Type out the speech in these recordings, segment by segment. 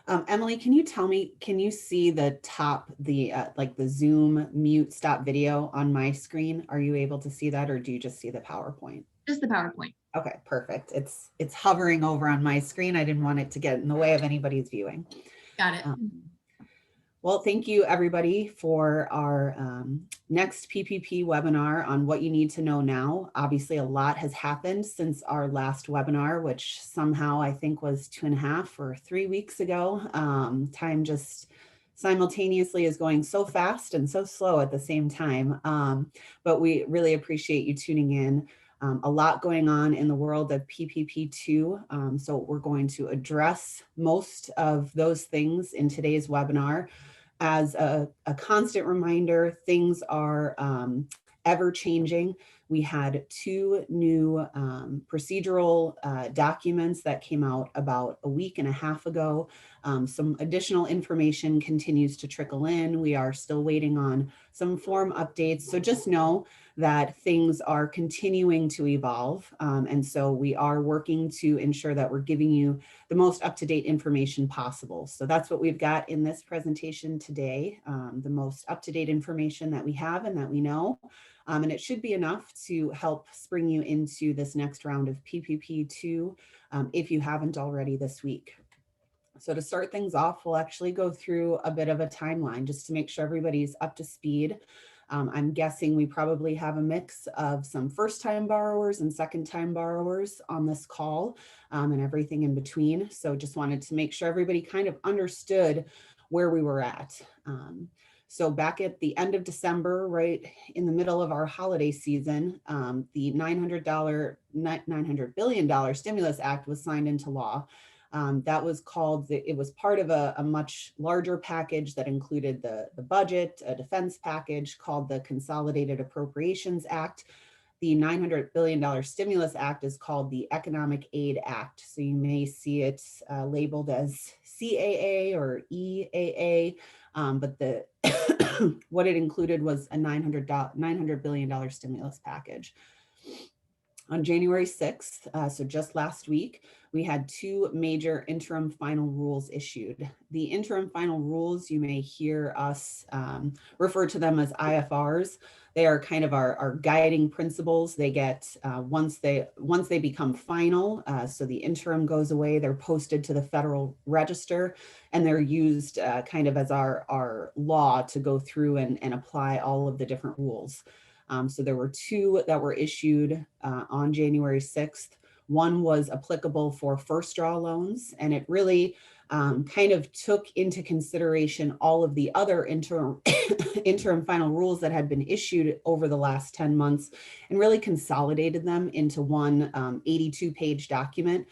Emily, can you tell me, can you see the top, like the Zoom mute stop video on my screen? Are you able to see that, or do you just see the PowerPoint? Just the PowerPoint. Okay, perfect. It's hovering over on my screen. I didn't want it to get in the way of anybody's viewing. Got it. Well, thank you everybody for our next PPP webinar on what you need to know now. Obviously, a lot has happened since our last webinar, which somehow I think was 2.5 or 3 weeks ago. Time just simultaneously is going so fast and so slow at the same time. But we really appreciate you tuning in. A lot going on in the world of PPP2. So we're going to address most of those things in today's webinar. As a constant reminder, things are ever changing. We had 2 new procedural documents that came out about a week and a half ago. Some additional information continues to trickle in. We are still waiting on some form updates. So just know that things are continuing to evolve. And so we are working to ensure that we're giving you the most up-to-date information possible. So that's what we've got in this presentation today, the most up-to-date information that we have and that we know. And it should be enough to help spring you into this next round of PPP2 if you haven't already this week. So to start things off, we'll actually go through a bit of a timeline just to make sure everybody's up to speed. I'm guessing we probably have a mix of some first-time borrowers and second-time borrowers on this call and everything in between. So just wanted to make sure everybody kind of understood where we were at. So back at the end of December, right in the middle of our holiday season, the $900 billion Stimulus Act was signed into law. That was called, it was part of a much larger package that included the budget, a defense package called the Consolidated Appropriations Act. The $900 billion Stimulus Act is called the Economic Aid Act. So you may see it labeled as CAA or EAA, but the what it included was a $900 billion stimulus package. On January 6th, so just last week, we had 2 major interim final rules issued. The interim final rules, you may hear us refer to them as IFRs. They are kind of our guiding principles. They get, once they become final, so the interim goes away, they're posted to the Federal Register, and they're used kind of as our law to go through and apply all of the different rules. So there were 2 that were issued on January 6th. One was applicable for first draw loans, and it really kind of took into consideration all of the other interim final rules that had been issued over the last 10 months and really consolidated them into one 82-page document.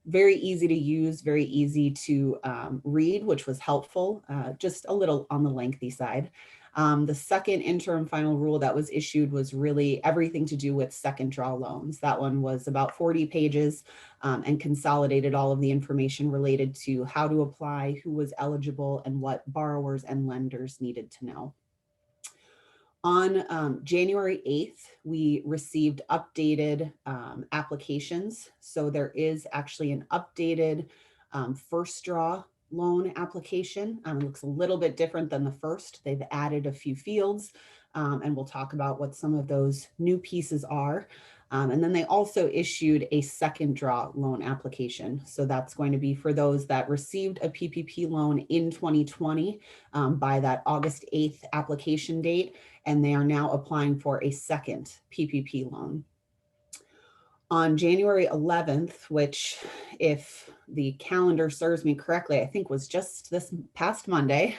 Very easy to use, very easy to read, which was helpful, just a little on the lengthy side. The second interim final rule that was issued was really everything to do with second draw loans. That one was about 40 pages and consolidated all of the information related to how to apply, who was eligible, and what borrowers and lenders needed to know. On January 8th, we received updated applications. So there is actually an updated first draw loan application. It looks a little bit different than the first. They've added a few fields, and we'll talk about what some of those new pieces are. And then they also issued a second draw loan application. So that's going to be for those that received a PPP loan in 2020 by that August 8th application date, and they are now applying for a second PPP loan. On January 11th, which if the calendar serves me correctly, I think was just this past Monday,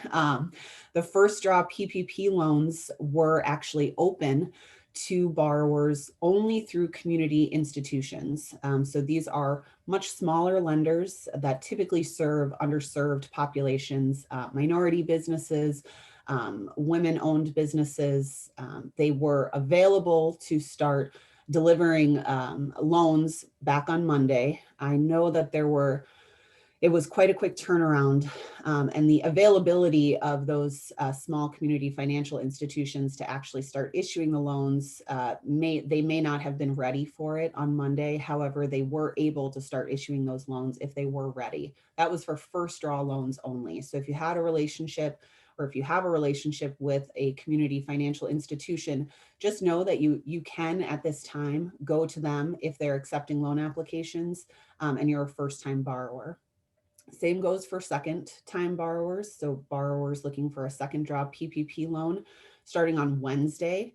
the first draw PPP loans were actually open to borrowers only through community institutions. So these are much smaller lenders that typically serve underserved populations, minority businesses, women-owned businesses. They were available to start delivering loans back on Monday. I know that there were it was quite a quick turnaround, and the availability of those small community financial institutions to actually start issuing the loans, they may not have been ready for it on Monday. However, they were able to start issuing those loans if they were ready. That was for first draw loans only. So if you had a relationship, or if you have a relationship with a community financial institution, just know that you can at this time go to them if they're accepting loan applications, and you're a first-time borrower. Same goes for second-time borrowers. So borrowers looking for a second draw PPP loan starting on Wednesday.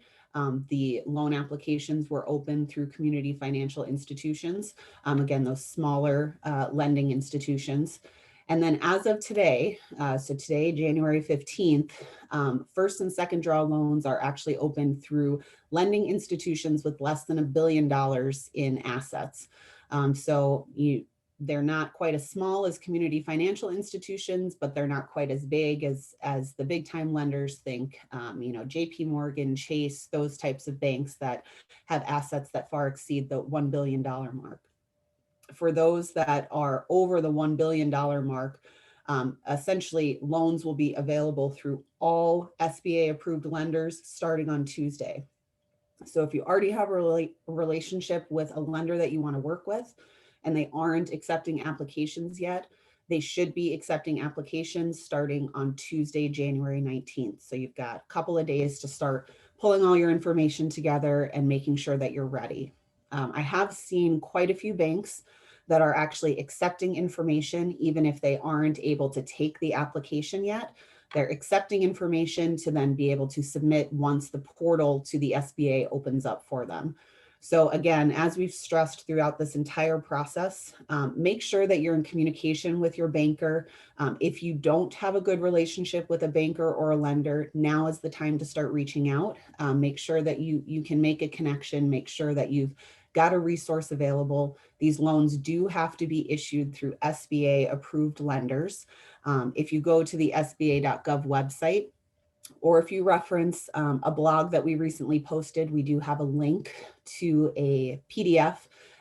The loan applications were open through community financial institutions. Again, those smaller lending institutions. And then as of today, so today, January 15th, first and second draw loans are actually open through lending institutions with less than $1 billion in assets. They're not quite as small as community financial institutions, but they're not quite as big as the big time lenders think, JP Morgan, Chase, those types of banks that have assets that far exceed the $1 billion mark. For those that are over the $1 billion mark, essentially loans will be available through all SBA approved lenders starting on Tuesday. So if you already have a relationship with a lender that you want to work with, and they aren't accepting applications yet, they should be accepting applications starting on Tuesday, January 19th. So you've got a couple of days to start pulling all your information together and making sure that you're ready. I have seen quite a few banks that are actually accepting information, even if they aren't able to take the application yet. They're accepting information to then be able to submit once the portal to the SBA opens up for them. So again, as we've stressed throughout this entire process, make sure that you're in communication with your banker. If you don't have a good relationship with a banker or a lender, now is the time to start reaching out. Make sure that you can make a connection, make sure that you've got a resource available. These loans do have to be issued through SBA approved lenders. If you go to the SBA.gov website, or if you reference a blog that we recently posted, we do have a link to a PDF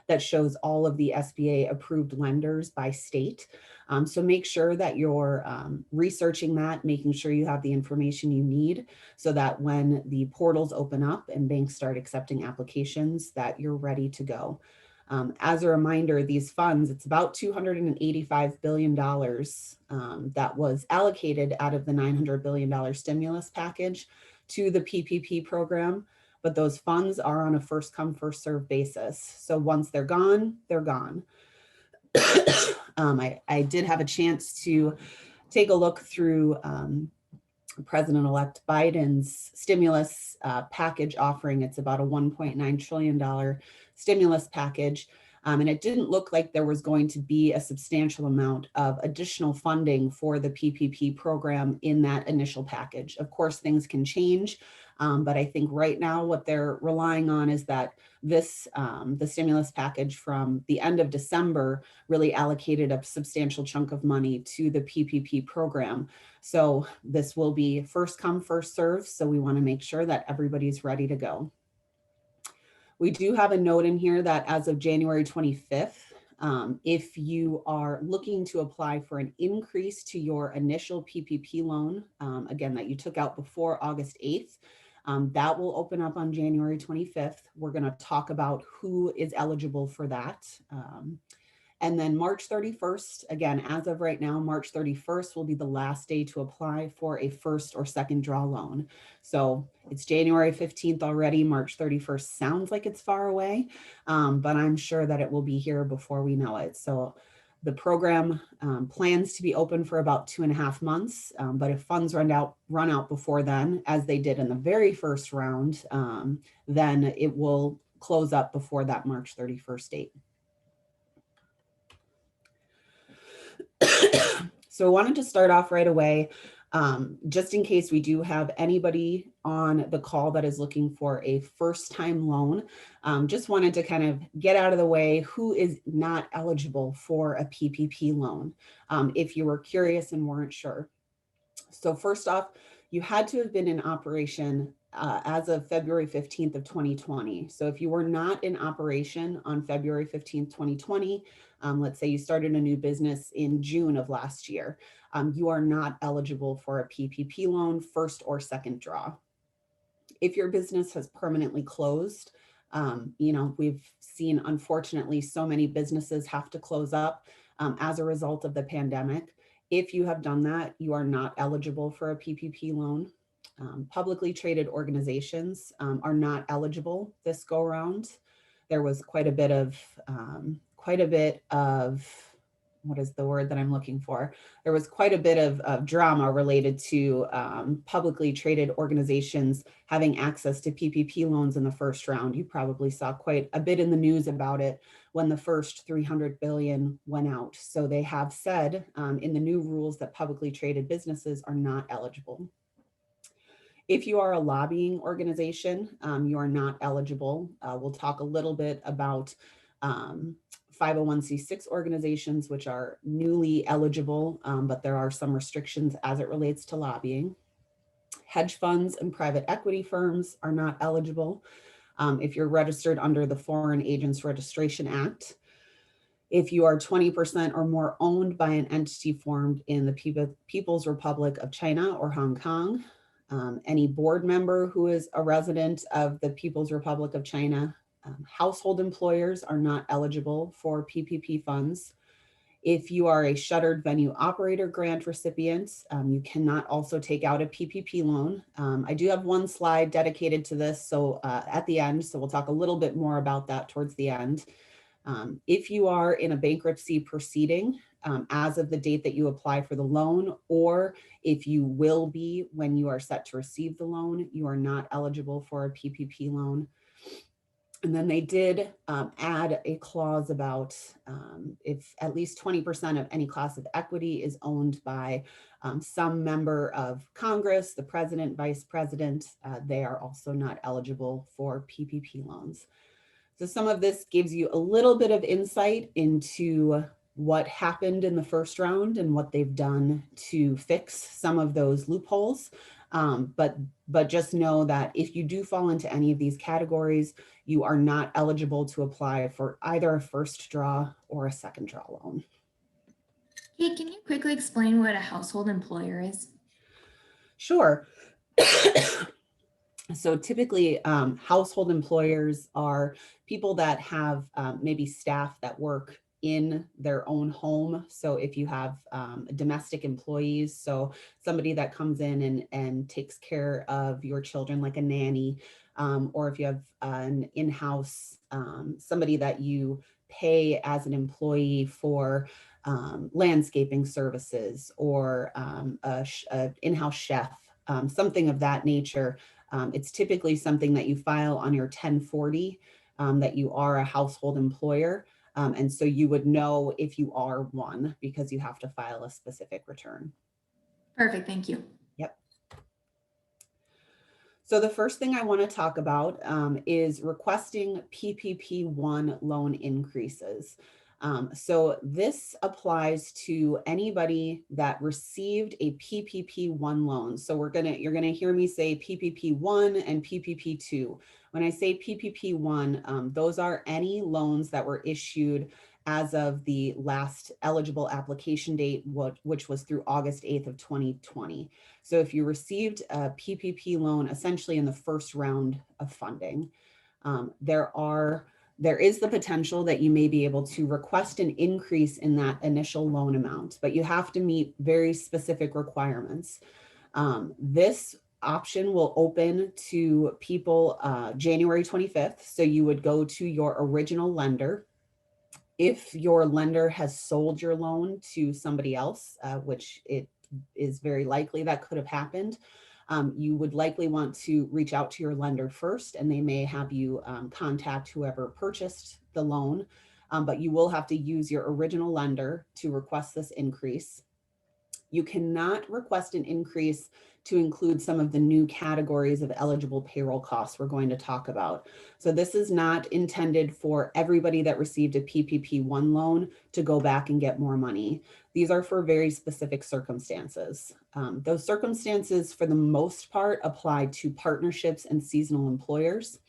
that shows all of the SBA approved lenders by state. So make sure that you're researching that, making sure you have the information you need so that when the portals open up and banks start accepting applications, that you're ready to go. As a reminder, these funds, it's about $285 billion that was allocated out of the $900 billion stimulus package to the PPP program, but those funds are on a first come, first serve basis. So once they're gone, they're gone. I did have a chance to take a look through President-elect Biden's stimulus package offering. It's about a $1.9 trillion stimulus package. And it didn't look like there was going to be a substantial amount of additional funding for the PPP program in that initial package. Of course, things can change, but I think right now what they're relying on is that this, the stimulus package from the end of December really allocated a substantial chunk of money to the PPP program. So this will be first come, first serve. So we want to make sure that everybody's ready to go. We do have a note in here that as of January 25th, if you are looking to apply for an increase to your initial PPP loan, again, that you took out before August 8th, that will open up on January 25th. We're going to talk about who is eligible for that. And then March 31st, again, as of right now, March 31st will be the last day to apply for a first or second draw loan. So it's January 15th already. March 31st sounds like it's far away, but I'm sure that it will be here before we know it. So the program plans to be open for about 2.5 months, but if funds run out before then, as they did in the very first round, then it will close up before that March 31st date. So I wanted to start off right away, just in case we do have anybody on the call that is looking for a first-time loan. Just wanted to kind of get out of the way who is not eligible for a PPP loan, if you were curious and weren't sure. So first off, You had to have been in operation as of February 15th of 2020. So if you were not in operation on February 15th, 2020, let's say you started a new business in June of last year, you are not eligible for a PPP loan, first or second draw. If your business has permanently closed, we've seen, unfortunately, so many businesses have to close up as a result of the pandemic. If you have done that, you are not eligible for a PPP loan. Publicly traded organizations are not eligible this go around. There was quite a bit of what is the word that I'm looking for? There was quite a bit of drama related to publicly traded organizations having access to PPP loans in the first round. You probably saw quite a bit in the news about it when the first 300 billion went out. So they have said in the new rules that publicly traded businesses are not eligible. If you are a lobbying organization, you are not eligible. We'll talk a little bit about 501c6 organizations, which are newly eligible, but there are some restrictions as it relates to lobbying. Hedge funds and private equity firms are not eligible if you're registered under the Foreign Agents Registration Act. If you are 20% or more owned by an entity formed in the People's Republic of China or Hong Kong, any board member who is a resident of the People's Republic of China, household employers are not eligible for PPP funds. If you are a shuttered venue operator grant recipient, you cannot also take out a PPP loan. I do have one slide dedicated to this, so at the end, so we'll talk a little bit more about that towards the end. If you are in a bankruptcy proceeding as of the date that you apply for the loan, or if you will be when you are set to receive the loan, you are not eligible for a PPP loan. And then they did add a clause about if at least 20% of any class of equity is owned by some member of Congress, the president, vice president, they are also not eligible for PPP loans. So some of this gives you a little bit of insight into what happened in the first round and what they've done to fix some of those loopholes. But just know that if you do fall into any of these categories, you are not eligible to apply for either a first draw or a second draw loan. Hey, can you quickly explain what a household employer is? Sure. So typically, household employers are people that have maybe staff that work in their own home. So if you have domestic employees, so somebody that comes in and takes care of your children, like a nanny, or if you have an in-house, somebody that you pay as an employee for landscaping services, or a in-house chef, something of that nature. It's typically something that you file on your 1040, that you are a household employer. And so you would know if you are one because you have to file a specific return. Perfect, thank you. Yep. So the first thing I want to talk about is requesting PPP1 loan increases. So this applies to anybody that received a PPP1 loan. So you're gonna hear me say PPP1 and PPP2. When I say PPP1, those are any loans that were issued as of the last eligible application date, which was through August 8th of 2020. So if you received a PPP loan, essentially in the first round of funding, there is the potential that you may be able to request an increase in that initial loan amount, but you have to meet very specific requirements. This option will open to people January 25th. So you would go to your original lender. If your lender has sold your loan to somebody else, which it is very likely that could have happened, you would likely want to reach out to your lender first, and they may have you contact whoever purchased the loan, but you will have to use your original lender to request this increase. You cannot request an increase to include some of the new categories of eligible payroll costs we're going to talk about. So this is not intended for everybody that received a PPP1 loan to go back and get more money. These are for very specific circumstances. Those circumstances, for the most part, apply to partnerships and seasonal employers.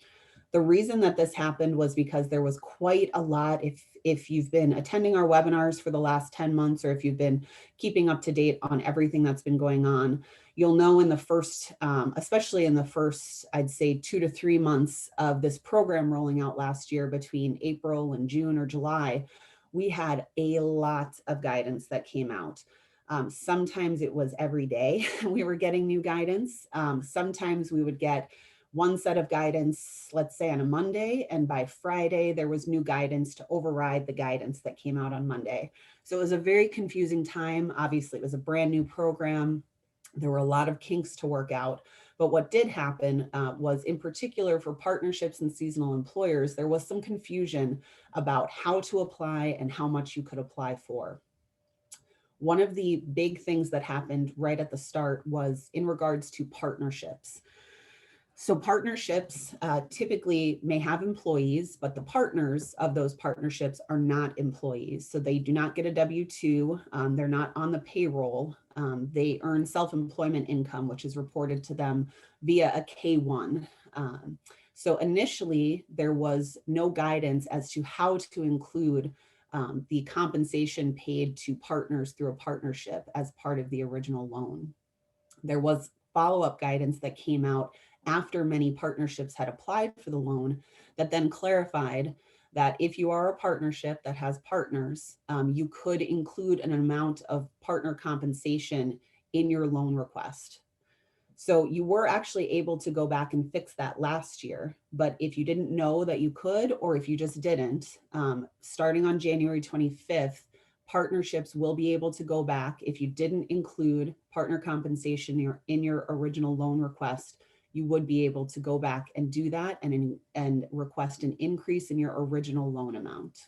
The reason that this happened was because there was quite a lot. If you've been attending our webinars for the last 10 months, or if you've been keeping up to date on everything that's been going on, you'll know in the first, especially in the first, I'd say 2 to 3 months of this program rolling out last year, between April and June or July, we had a lot of guidance that came out. Sometimes it was every day we were getting new guidance. Sometimes we would get one set of guidance, let's say on a Monday, and by Friday, there was new guidance to override the guidance that came out on Monday. So it was a very confusing time. Obviously, it was a brand new program. There were a lot of kinks to work out. But what did happen was, in particular for partnerships and seasonal employers, there was some confusion about how to apply and how much you could apply for. One of the big things that happened right at the start was in regards to partnerships. So partnerships typically may have employees, but the partners of those partnerships are not employees. So they do not get a W-2. They're not on the payroll. They earn self-employment income, which is reported to them via a K-1. So initially, there was no guidance as to how to include the compensation paid to partners through a partnership as part of the original loan. There was follow-up guidance that came out after many partnerships had applied for the loan that then clarified that if you are a partnership that has partners, you could include an amount of partner compensation in your loan request. So you were actually able to go back and fix that last year. But if you didn't know that you could, or if you just didn't, starting on January 25th, partnerships will be able to go back. If you didn't include partner compensation in your original loan request, you would be able to go back and do that and request an increase in your original loan amount.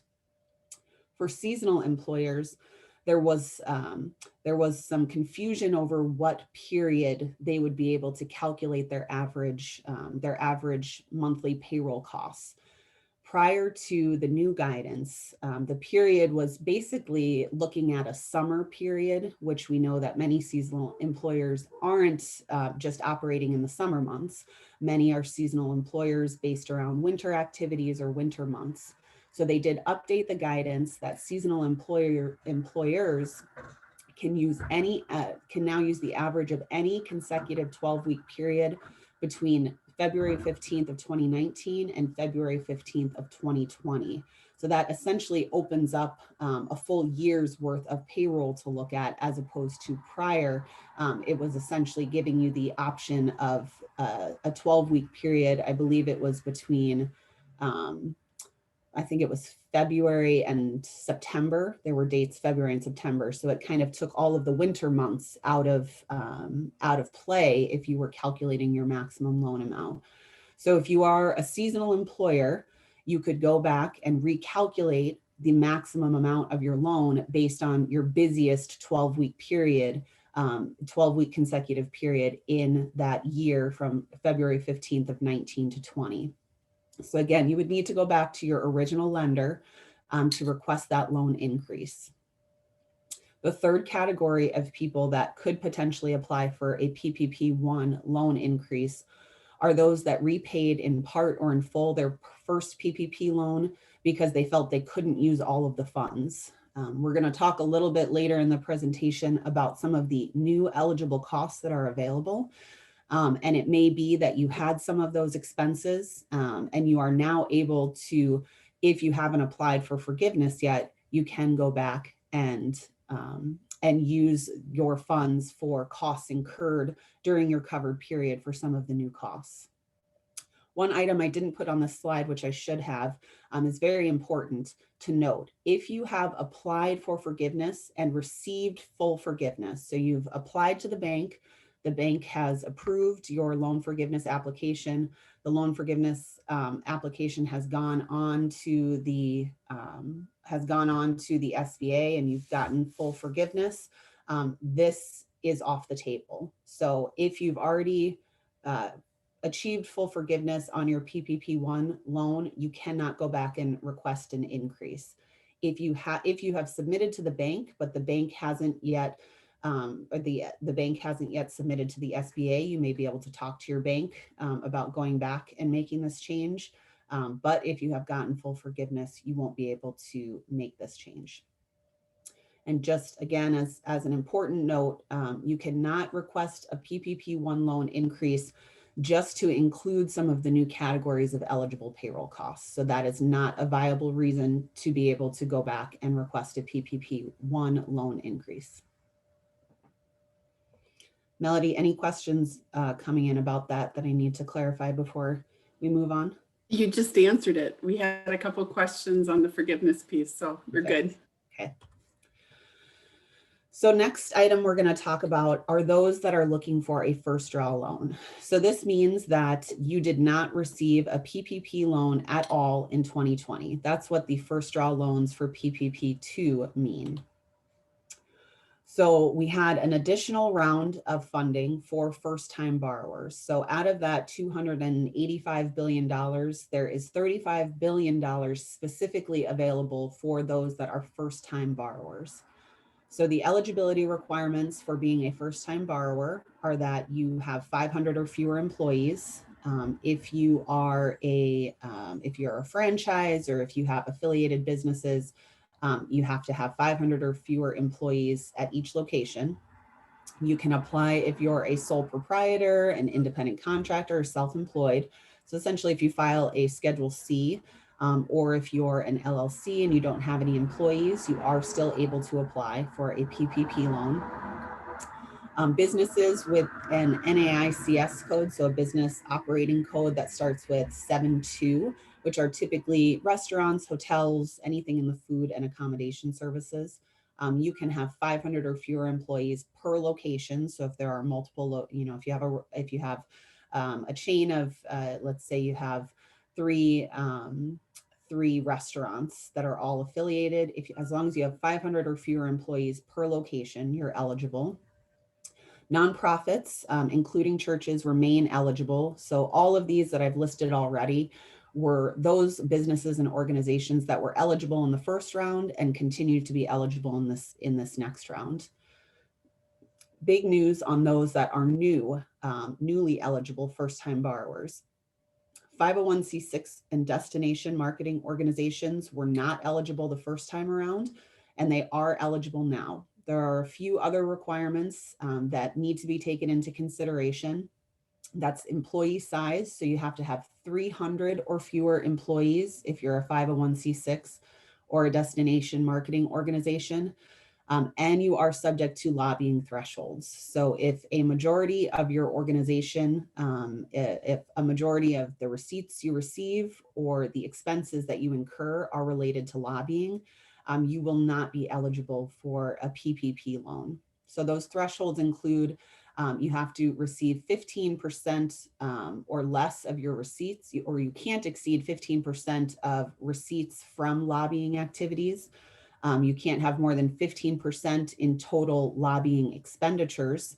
For seasonal employers, there was some confusion over what period they would be able to calculate their average monthly payroll costs. Prior to the new guidance, the period was basically looking at a summer period, which we know that many seasonal employers aren't just operating in the summer months. Many are seasonal employers based around winter activities or winter months. So they did update the guidance that seasonal employers can now use the average of any consecutive 12-week period between February 15th of 2019 and February 15th of 2020. So that essentially opens up a full year's worth of payroll to look at, as opposed to prior. It was essentially giving you the option of a 12-week period. I believe it was between I think it was February and September. There were dates February and September. So it kind of took all of the winter months out of play if you were calculating your maximum loan amount. So if you are a seasonal employer, you could go back and recalculate the maximum amount of your loan based on your busiest 12-week period, 12-week consecutive period in that year from February 15th of 19 to 20. So again, you would need to go back to your original lender to request that loan increase. The third category of people that could potentially apply for a PPP1 loan increase are those that repaid in part or in full their first PPP loan because they felt they couldn't use all of the funds. We're going to talk a little bit later in the presentation about some of the new eligible costs that are available. And it may be that you had some of those expenses and you are now able to, if you haven't applied for forgiveness yet, you can go back and use your funds for costs incurred during your covered period for some of the new costs. One item I didn't put on the slide, which I should have, is very important to note. If you have applied for forgiveness and received full forgiveness, so you've applied to the bank has approved your loan forgiveness application. The loan forgiveness application has gone on to the SBA, and you've gotten full forgiveness. this is off the table. So if you've already achieved full forgiveness on your PPP1 loan, you cannot go back and request an increase. If you have submitted to the bank, but the bank hasn't yet or the bank hasn't yet submitted to the SBA, you may be able to talk to your bank about going back and making this change. But if you have gotten full forgiveness, you won't be able to make this change. And just again, as an important note, you cannot request a PPP1 loan increase just to include some of the new categories of eligible payroll costs. So that is not a viable reason to be able to go back and request a PPP1 loan increase. Melody, any questions coming in about that I need to clarify before we move on? You just answered it. We had a couple questions on the forgiveness piece, so we're good. Okay. So next item we're going to talk about are those that are looking for a first draw loan. So this means that you did not receive a PPP loan at all in 2020. That's what the first draw loans for PPP2 mean. So we had an additional round of funding for first-time borrowers. So out of that $285 billion, there is $35 billion specifically available for those that are first-time borrowers. So the eligibility requirements for being a first-time borrower are that you have 500 or fewer employees. If you are if you're a franchise or if you have affiliated businesses, you have to have 500 or fewer employees at each location. You can apply if you're a sole proprietor, an independent contractor, or self-employed. So essentially, if you file a Schedule C, or if you're an LLC and you don't have any employees, you are still able to apply for a PPP loan. Businesses with an NAICS code, so a business operating code that starts with 7.2, which are typically restaurants, hotels, anything in the food and accommodation services. You can have 500 or fewer employees per location. So if there are multiple, if you have a chain of, let's say you have three restaurants that are all affiliated, as long as you have 500 or fewer employees per location, you're eligible. Nonprofits, including churches, remain eligible. So all of these that I've listed already were those businesses and organizations that were eligible in the first round and continue to be eligible in this next round. Big news on those that are newly eligible first-time borrowers. 501c6 and destination marketing organizations were not eligible the first time around, and they are eligible now. There are a few other requirements that need to be taken into consideration. That's employee size. So you have to have 300 or fewer employees if you're a 501c6 or a destination marketing organization. And you are subject to lobbying thresholds. So if a majority of your organization, if a majority of the receipts you receive or the expenses that you incur are related to lobbying, you will not be eligible for a PPP loan. So those thresholds include you have to receive 15% or less of your receipts, or you can't exceed 15% of receipts from lobbying activities. You can't have more than 15% in total lobbying expenditures.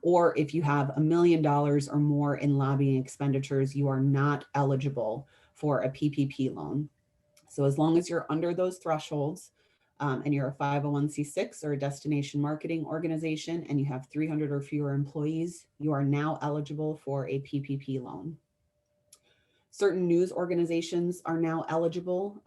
Or if you have $1 million or more in lobbying expenditures, you are not eligible for a PPP loan. So as long as you're under those thresholds and you're a 501c6 or a destination marketing organization and you have 300 or fewer employees, you are now eligible for a PPP loan. Certain news organizations are now eligible.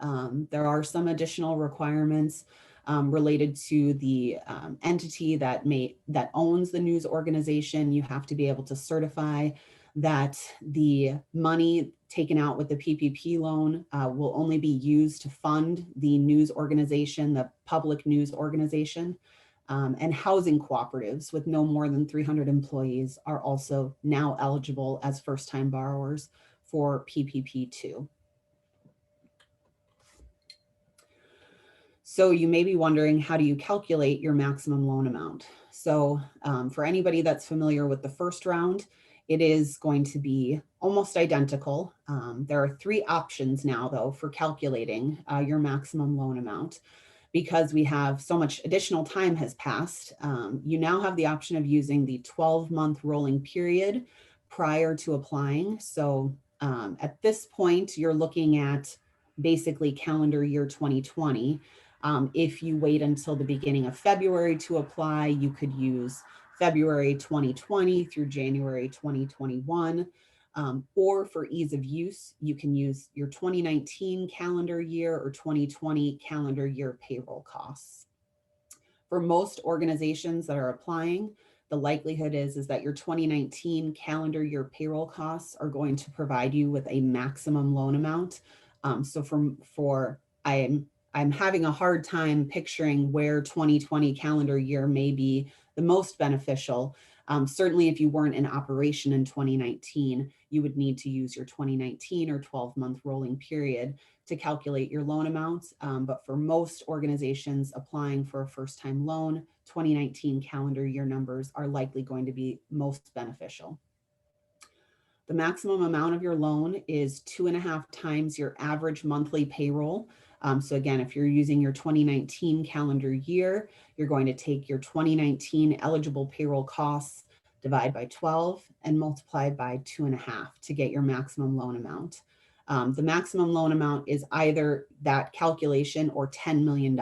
There are some additional requirements related to the entity that owns the news organization. You have to be able to certify that the money taken out with the PPP loan will only be used to fund the news organization, the public news organization. And housing cooperatives with no more than 300 employees are also now eligible as first-time borrowers for PPP2. So you may be wondering, how do you calculate your maximum loan amount? So for anybody that's familiar with the first round, it is going to be almost identical. There are 3 options now, though, for calculating your maximum loan amount. because we have so much additional time has passed, you now have the option of using the 12-month rolling period prior to applying. So at this point, you're looking at basically calendar year 2020. If you wait until the beginning of February to apply, you could use February 2020 through January 2021. Or for ease of use, you can use your 2019 calendar year or 2020 calendar year payroll costs. For most organizations that are applying, the likelihood is that your 2019 calendar year payroll costs are going to provide you with a maximum loan amount. So I'm having a hard time picturing where 2020 calendar year may be the most beneficial. Certainly if you weren't in operation in 2019, you would need to use your 2019 or 12-month rolling period to calculate your loan amounts. But for most organizations applying for a first-time loan, 2019 calendar year numbers are likely going to be most beneficial. The maximum amount of your loan is 2.5 times your average monthly payroll. So again, if you're using your 2019 calendar year, you're going to take your 2019 eligible payroll costs, divide by 12 and multiply by 2.5 to get your maximum loan amount. The maximum loan amount is either that calculation or $10 million.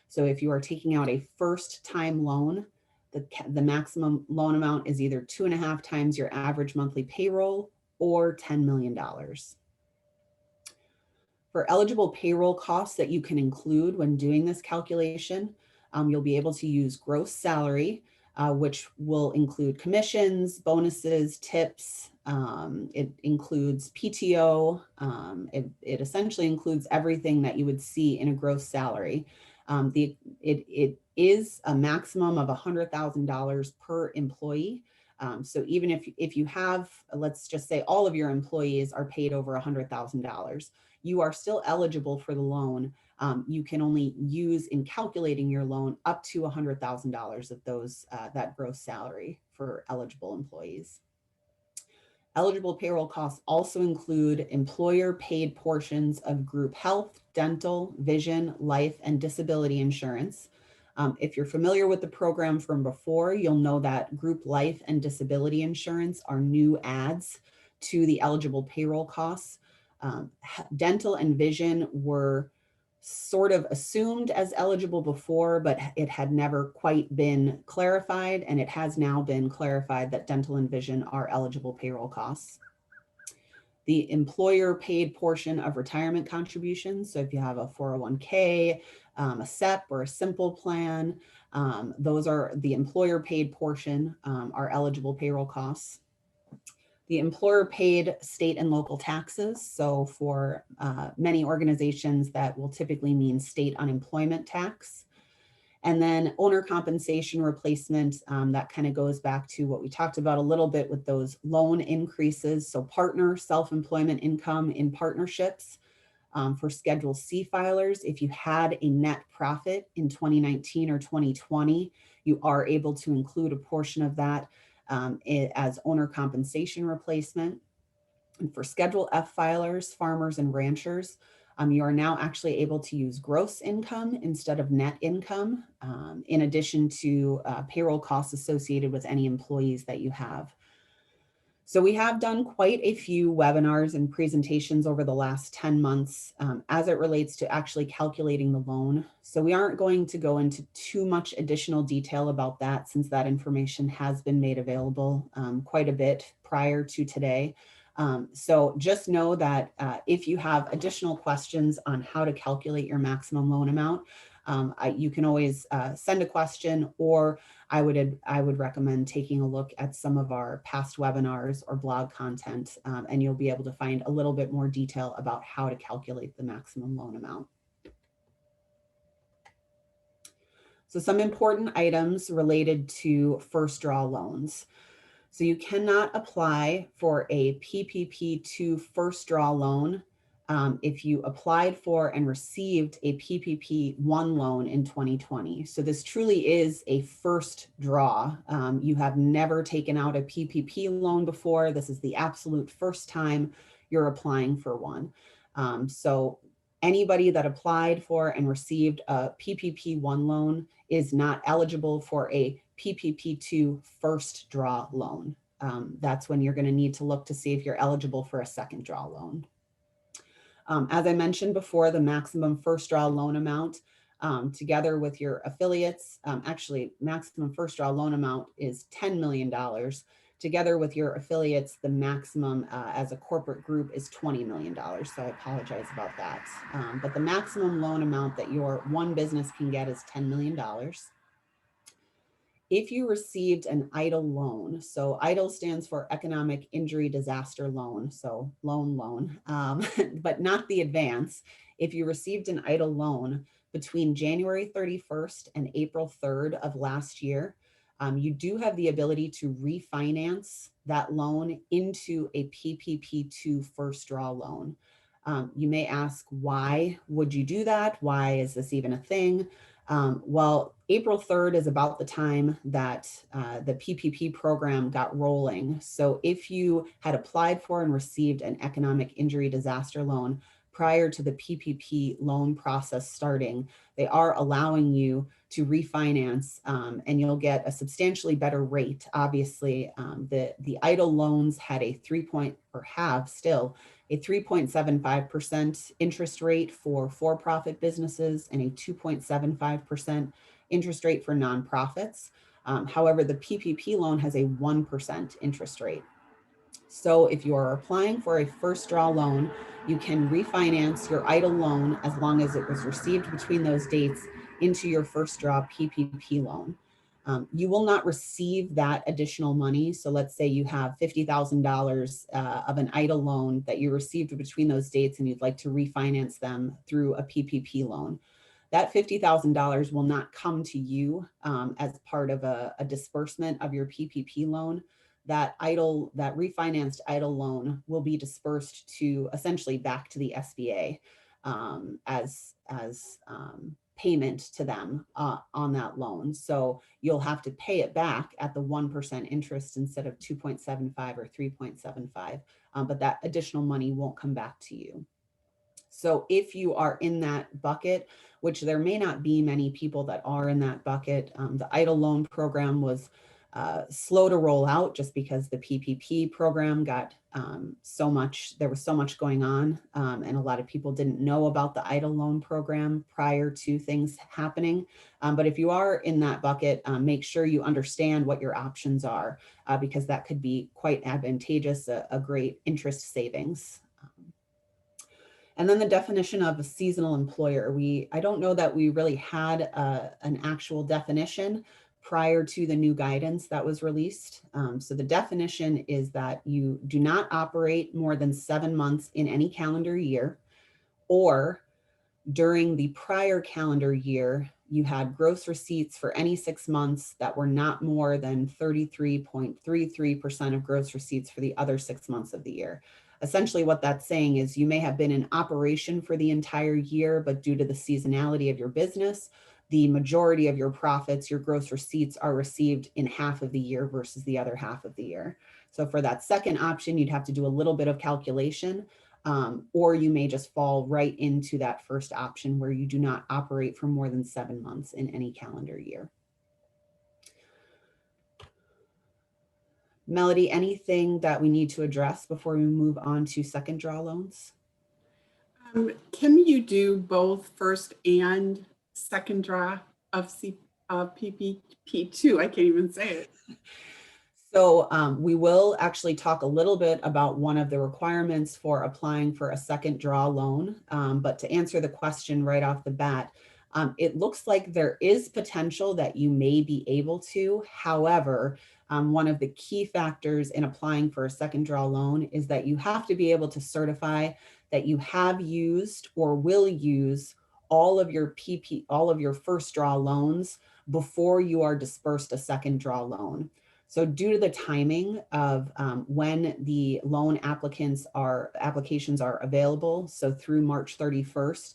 So if you are taking out a first time loan, the maximum loan amount is either 2.5 times your average monthly payroll or $10 million. For eligible payroll costs that you can include when doing this calculation, you'll be able to use gross salary, which will include commissions, bonuses, tips. It includes PTO. It essentially includes everything that you would see in a gross salary. It is a maximum of $100,000 per employee. So even if you have, let's just say all of your employees are paid over $100,000, you are still eligible for the loan. You can only use in calculating your loan up to $100,000 of those, that gross salary for eligible employees. Eligible payroll costs also include employer paid portions of group health, dental, vision, life, and disability insurance. If you're familiar with the program from before, you'll know that group life and disability insurance are new adds to the eligible payroll costs. Dental and vision were sort of assumed as eligible before, but it had never quite been clarified, and it has now been clarified that dental and vision are eligible payroll costs. The employer paid portion of retirement contributions, so if you have a 401k, a SEP or a simple plan, those are the employer paid portion, are eligible payroll costs. The employer paid state and local taxes. So for many organizations that will typically mean state unemployment tax. And then owner compensation replacement, that kind of goes back to what we talked about a little bit with those loan increases. So partner self-employment income in partnerships. For Schedule C filers, if you had a net profit in 2019 or 2020, you are able to include a portion of that as owner compensation replacement. And for Schedule F filers, farmers and ranchers, you are now actually able to use gross income instead of net income, in addition to payroll costs associated with any employees that you have. So we have done quite a few webinars and presentations over the last 10 months as it relates to actually calculating the loan. So we aren't going to go into too much additional detail about that, since that information has been made available quite a bit prior to today. So just know that if you have additional questions on how to calculate your maximum loan amount, you can always send a question, or I would recommend taking a look at some of our past webinars or blog content, and you'll be able to find a little bit more detail about how to calculate the maximum loan amount. So some important items related to first draw loans. So you cannot apply for a PPP2 first draw loan if you applied for and received a PPP1 loan in 2020. So this truly is a first draw. You have never taken out a PPP loan before. This is the absolute first time you're applying for one. So Anybody that applied for and received a PPP1 loan is not eligible for a PPP2 first draw loan. That's when you're going to need to look to see if you're eligible for a second draw loan. As I mentioned before, the maximum first draw loan amount together with your affiliates, actually maximum first draw loan amount is $10 million. Together with your affiliates, the maximum as a corporate group is $20 million. So I apologize about that. But the maximum loan amount that your one business can get is $10 million. If you received an EIDL loan, so EIDL stands for Economic Injury Disaster Loan, so loan, but not the advance. If you received an EIDL loan between January 31st and April 3rd of last year, you do have the ability to refinance that loan into a PPP2 first draw loan. You may ask, why would you do that? Why is this even a thing? Well, April 3rd is about the time that the PPP program got rolling. So if you had applied for and received an economic injury disaster loan prior to the PPP loan process starting, they are allowing you to refinance and you'll get a substantially better rate. Obviously, the EIDL loans had a 3.75% interest rate for for-profit businesses and a 2.75% interest rate for nonprofits. However, the PPP loan has a 1% interest rate. So if you are applying for a first draw loan, you can refinance your EIDL loan as long as it was received between those dates into your first draw PPP loan. You will not receive that additional money. So let's say you have $50,000 of an EIDL loan that you received between those dates and you'd like to refinance them through a PPP loan. That $50,000 will not come to you as part of a disbursement of your PPP loan. That refinanced EIDL loan will be dispersed to essentially back to the SBA as payment to them on that loan. So you'll have to pay it back at the 1% interest instead of 2.75 or 3.75, but that additional money won't come back to you. So if you are in that bucket, which there may not be many people that are in that bucket, the EIDL loan program was slow to roll out just because the PPP program got there was so much going on and a lot of people didn't know about the EIDL loan program prior to things happening. But if you are in that bucket, make sure you understand what your options are because that could be quite advantageous, a great interest savings. And then the definition of a seasonal employer. I don't know that we really had an actual definition prior to the new guidance that was released. So the definition is that you do not operate more than 7 months in any calendar year, or during the prior calendar year, you had gross receipts for any 6 months that were not more than 33.33% of gross receipts for the other 6 months of the year. Essentially what that's saying is you may have been in operation for the entire year, but due to the seasonality of your business, the majority of your profits, your gross receipts are received in half of the year versus the other half of the year. So for that second option, you'd have to do a little bit of calculation, or you may just fall right into that first option where you do not operate for more than 7 months in any calendar year. Melody, anything that we need to address before we move on to second draw loans? Can you do both first and second draw of PPP2? I can't even say it. So we will actually talk a little bit about one of the requirements for applying for a second draw loan. But to answer the question right off the bat, it looks like there is potential that you may be able to. However, one of the key factors in applying for a second draw loan is that you have to be able to certify that you have used or will use all of your first draw loans before you are dispersed a second draw loan. So due to the timing of when the loan applications are available, so through March 31st,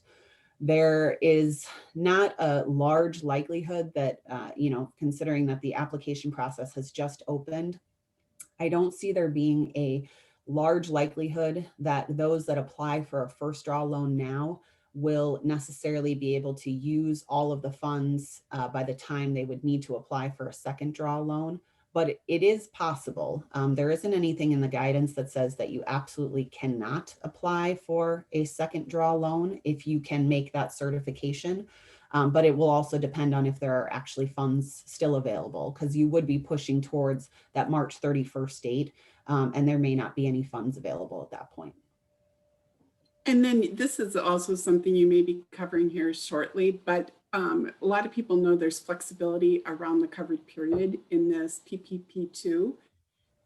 there is not a large likelihood that, considering that the application process has just opened, I don't see there being a large likelihood that those that apply for a first draw loan now will necessarily be able to use all of the funds by the time they would need to apply for a second draw loan. But it is possible. There isn't anything in the guidance that says that you absolutely cannot apply for a second draw loan if you can make that certification. But it will also depend on if there are actually funds still available, because you would be pushing towards that March 31st date, and there may not be any funds available at that point. And then this is also something you may be covering here shortly, but a lot of people know there's flexibility around the covered period in this PPP2.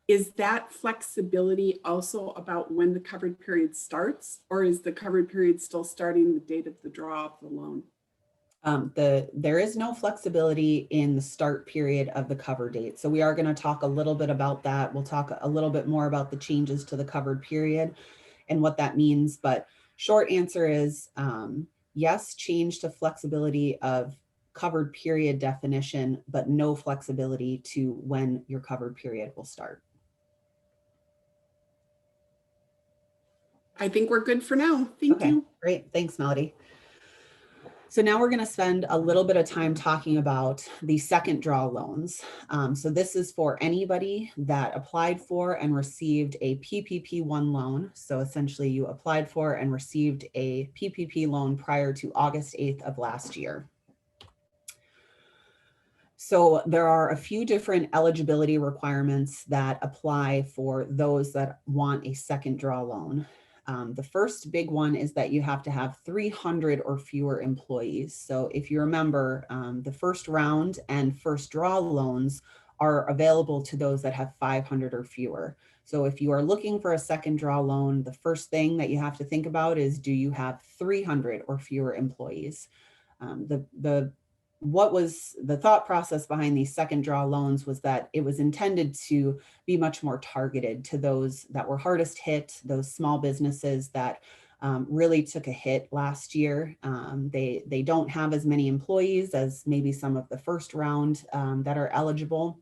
Is that flexibility also about when the covered period starts, or is the covered period still starting the date of the draw of the loan? There is no flexibility in the start period of the cover date. So we are going to talk a little bit about that. We'll talk a little bit more about the changes to the covered period and what that means. But short answer is yes, change to flexibility of covered period definition, but no flexibility to when your covered period will start. I think we're good for now. Thank you. Great. Thanks, Melody. So now we're going to spend a little bit of time talking about the second draw loans. So this is for anybody that applied for and received a PPP1 loan. So essentially you applied for and received a PPP loan prior to August 8th of last year. So there are a few different eligibility requirements that apply for those that want a second draw loan. The first big one is that you have to have 300 or fewer employees. So if you remember, the first round and first draw loans are available to those that have 500 or fewer. So if you are looking for a second draw loan, the first thing that you have to think about is, do you have 300 or fewer employees? What was the thought process behind these second draw loans was that it was intended to be much more targeted to those that were hardest hit, those small businesses that really took a hit last year. They don't have as many employees as maybe some of the first round that are eligible.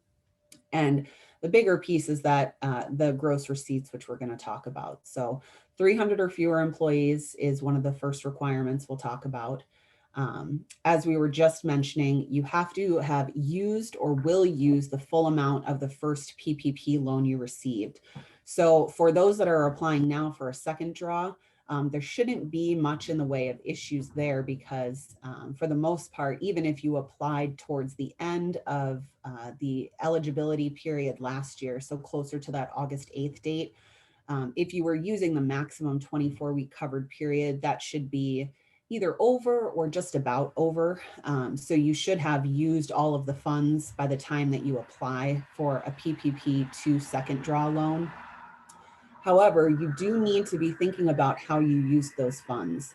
And the bigger piece is that the gross receipts, which we're going to talk about. So 300 or fewer employees is one of the first requirements we'll talk about. As we were just mentioning, you have to have used or will use the full amount of the first PPP loan you received. So for those that are applying now for a second draw, there shouldn't be much in the way of issues there, because for the most part, even if you applied towards the end of the eligibility period last year, so closer to that August 8th date, if you were using the maximum 24-week covered period, that should be either over or just about over. So you should have used all of the funds by the time that you apply for a PPP2 second draw loan. However, you do need to be thinking about how you use those funds.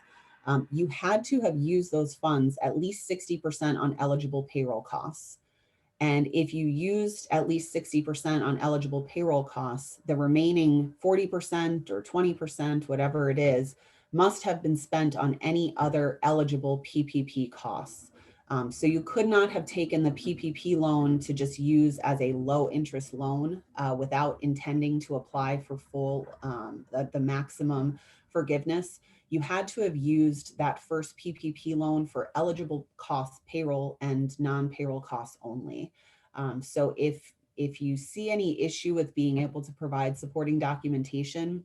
You had to have used those funds at least 60% on eligible payroll costs. And if you used at least 60% on eligible payroll costs, the remaining 40% or 20%, whatever it is, must have been spent on any other eligible PPP costs. So you could not have taken the PPP loan to just use as a low interest loan without intending to apply for full, the maximum forgiveness. You had to have used that first PPP loan for eligible costs, payroll and non-payroll costs only. So if you see any issue with being able to provide supporting documentation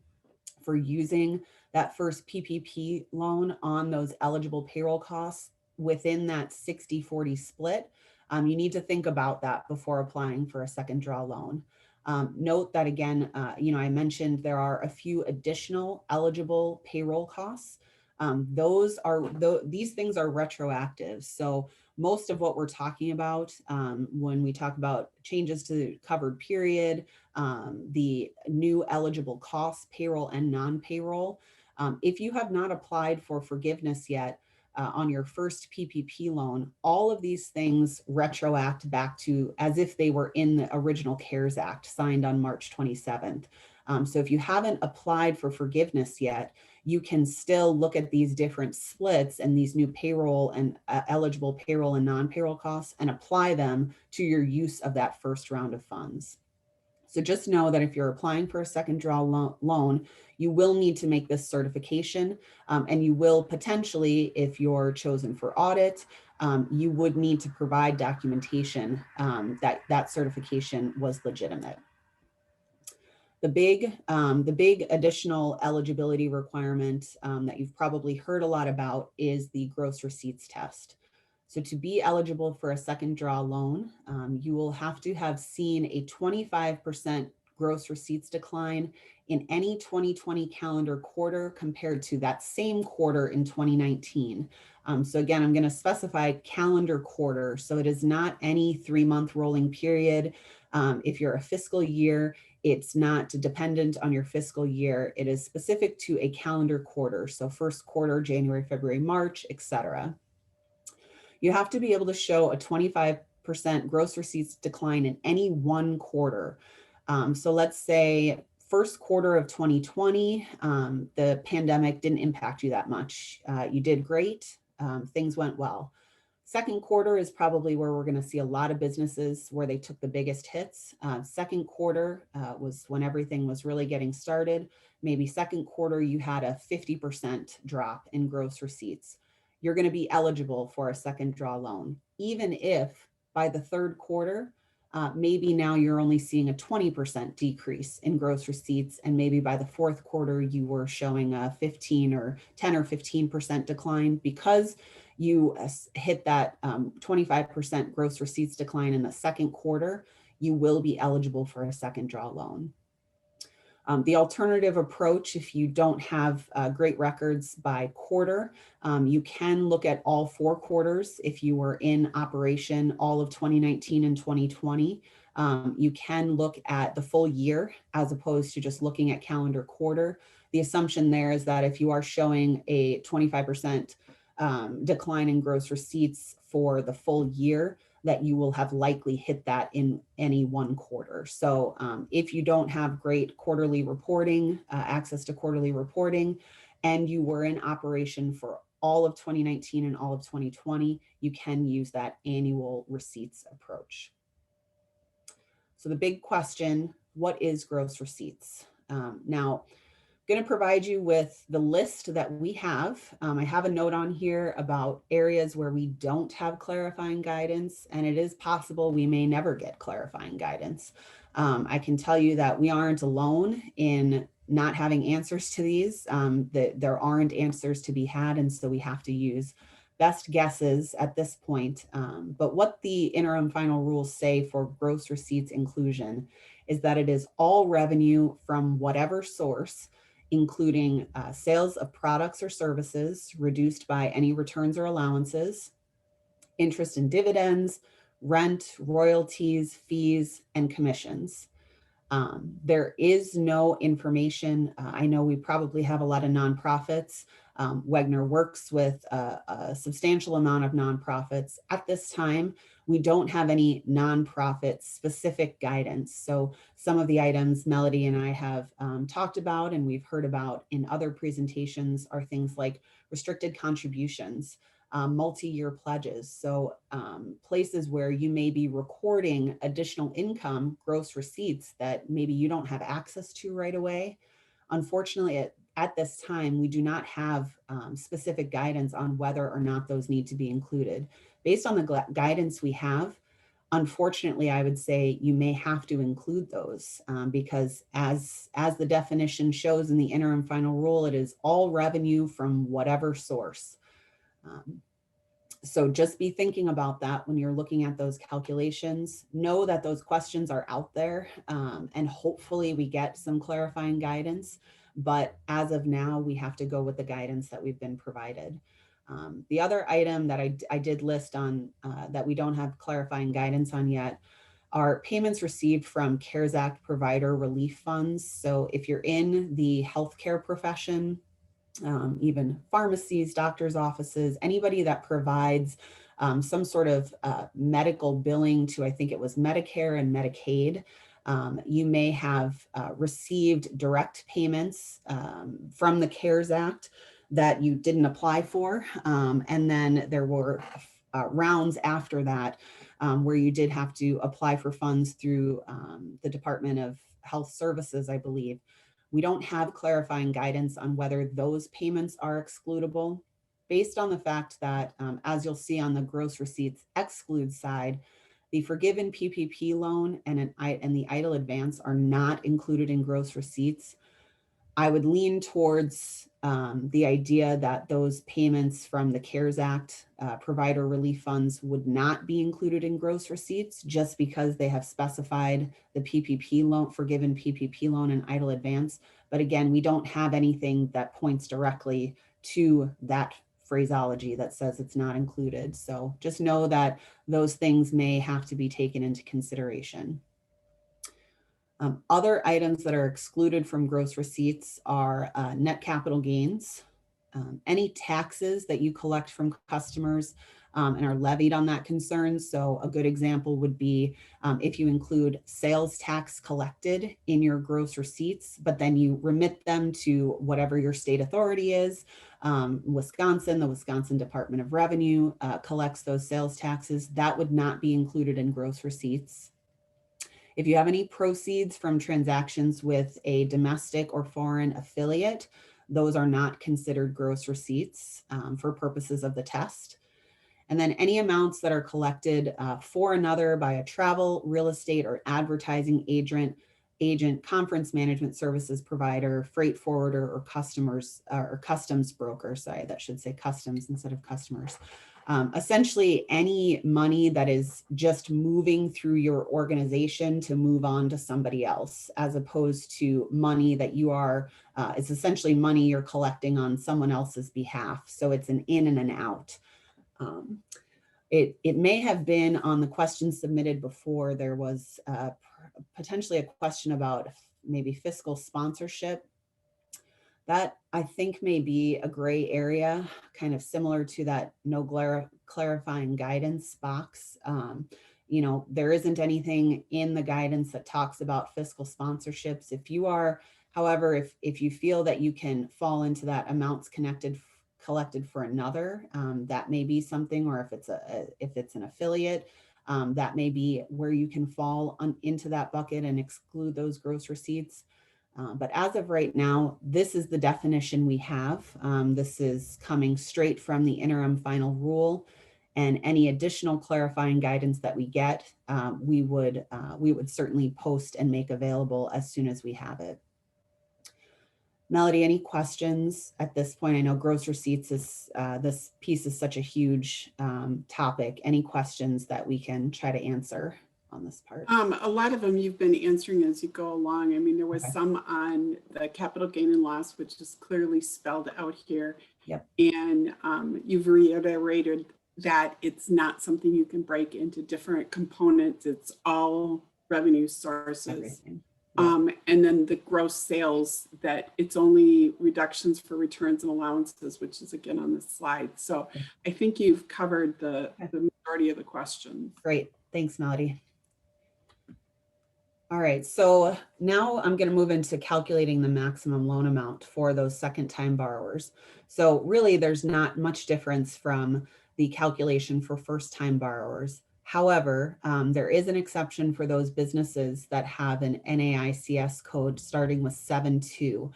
for using that first PPP loan on those eligible payroll costs within that 60-40 split, you need to think about that before applying for a second draw loan. Note that again, I mentioned there are a few additional eligible payroll costs. These things are retroactive. So most of what we're talking about when we talk about changes to covered period, the new eligible costs, payroll and non-payroll, if you have not applied for forgiveness yet on your first PPP loan, all of these things retroact back to as if they were in the original CARES Act signed on March 27th. So if you haven't applied for forgiveness yet, you can still look at these different splits and these new payroll and eligible payroll and non-payroll costs and apply them to your use of that first round of funds. So just know that if you're applying for a second draw loan, you will need to make this certification, and you will potentially, if you're chosen for audit, you would need to provide documentation that that certification was legitimate. The big additional eligibility requirement that you've probably heard a lot about is the gross receipts test. So to be eligible for a second draw loan, you will have to have seen a 25% gross receipts decline in any 2020 calendar quarter compared to that same quarter in 2019. So again, I'm going to specify calendar quarter. So it is not any 3-month rolling period. If you're a fiscal year, it's not dependent on your fiscal year. It is specific to a calendar quarter. So first quarter, January, February, March, etc. You have to be able to show a 25% gross receipts decline in any one quarter. So let's say first quarter of 2020, the pandemic didn't impact you that much. You did great. Things went well. Second quarter is probably where we're going to see a lot of businesses where they took the biggest hits. Second quarter was when everything was really getting started. Maybe second quarter, you had a 50% drop in gross receipts. You're going to be eligible for a second draw loan, even if by the third quarter, maybe now you're only seeing a 20% decrease in gross receipts. And maybe by the fourth quarter, you were showing a 10 or 15% decline. Because you hit that 25% gross receipts decline in the second quarter, you will be eligible for a second draw loan. The alternative approach, if you don't have great records by quarter, you can look at all 4 quarters. If you were in operation all of 2019 and 2020, you can look at the full year as opposed to just looking at calendar quarter. The assumption there is that if you are showing a 25% decline in gross receipts for the full year, that you will have likely hit that in any one quarter. So if you don't have great quarterly reporting, access to quarterly reporting, and you were in operation for all of 2019 and all of 2020, you can use that annual receipts approach. So the big question, what is gross receipts? Now, going to provide you with the list that we have. I have a note on here about areas where we don't have clarifying guidance, and it is possible we may never get clarifying guidance. I can tell you that we aren't alone in not having answers to these, that there aren't answers to be had, and so we have to use best guesses at this point. But what the interim final rules say for gross receipts inclusion is that it is all revenue from whatever source, including sales of products or services reduced by any returns or allowances, interest and dividends, rent, royalties, fees, and commissions. There is no information. I know we probably have a lot of nonprofits. Wegner works with a substantial amount of nonprofits. At this time, we don't have any nonprofit specific guidance. So some of the items Melody and I have talked about and we've heard about in other presentations are things like restricted contributions, multi-year pledges. So places where you may be recording additional income, gross receipts that maybe you don't have access to right away. Unfortunately, at this time, we do not have specific guidance on whether or not those need to be included. Based on the guidance we have, unfortunately, I would say you may have to include those because as the definition shows in the interim final rule, it is all revenue from whatever source. So just be thinking about that when you're looking at those calculations. Know that those questions are out there and hopefully we get some clarifying guidance. But as of now, we have to go with the guidance that we've been provided. The other item that I did list on that we don't have clarifying guidance on yet are payments received from CARES Act provider relief funds. So if you're in the healthcare profession, even pharmacies, doctors' offices, anybody that provides some sort of medical billing to, I think it was Medicare and Medicaid, you may have received direct payments from the CARES Act that you didn't apply for. And then there were rounds after that where you did have to apply for funds through the Department of Health Services, I believe. We don't have clarifying guidance on whether those payments are excludable, based on the fact that, as you'll see on the gross receipts exclude side, the forgiven PPP loan and the idle advance are not included in gross receipts. I would lean towards the idea that those payments from the CARES Act provider relief funds would not be included in gross receipts, just because they have specified the PPP loan, forgiven PPP loan and idle advance. But again, we don't have anything that points directly to that phraseology that says it's not included. So just know that those things may have to be taken into consideration. Other items that are excluded from gross receipts are net capital gains, any taxes that you collect from customers and are levied on that concern. So a good example would be if you include sales tax collected in your gross receipts, but then you remit them to whatever your state authority is. Wisconsin, the Wisconsin Department of Revenue collects those sales taxes. That would not be included in gross receipts. If you have any proceeds from transactions with a domestic or foreign affiliate, those are not considered gross receipts for purposes of the test. And then any amounts that are collected for another by a travel, real estate, or advertising agent, conference management services provider, freight forwarder, or customs broker. Sorry, that should say customs instead of customers. Essentially, any money that is just moving through your organization to move on to somebody else, as opposed to money that you are, it's essentially money you're collecting on someone else's behalf. So it's an in and an out. It may have been on the questions submitted before. There was potentially a question about maybe fiscal sponsorship. That I think may be a gray area, kind of similar to that no clarifying guidance box. You know, there isn't anything in the guidance that talks about fiscal sponsorships. If you are, however, if you feel that you can fall into that amounts collected for another, that may be something, or if it's an affiliate, that may be where you can fall into that bucket and exclude those gross receipts. But as of right now, this is the definition we have. This is coming straight from the interim final rule, and any additional clarifying guidance that we get, we would certainly post and make available as soon as we have it. Melody, any questions at this point? I know gross receipts is, this piece is such a huge topic. Any questions that we can try to answer on this part? A lot of them you've been answering as you go along. I mean, there was Okay. some on the capital gain and loss, which is clearly spelled out here. Yep. And you've reiterated that it's not something you can break into different components. It's all revenue sources. Everything. And then the gross sales, that it's only reductions for returns and allowances, which is again on the slide. So I think you've covered the majority of the questions. Great. Thanks, Melody. All right, so now I'm going to move into calculating the maximum loan amount for those second-time borrowers. So really, there's not much difference from the calculation for first-time borrowers. However, there is an exception for those businesses that have an NAICS code starting with 7.2.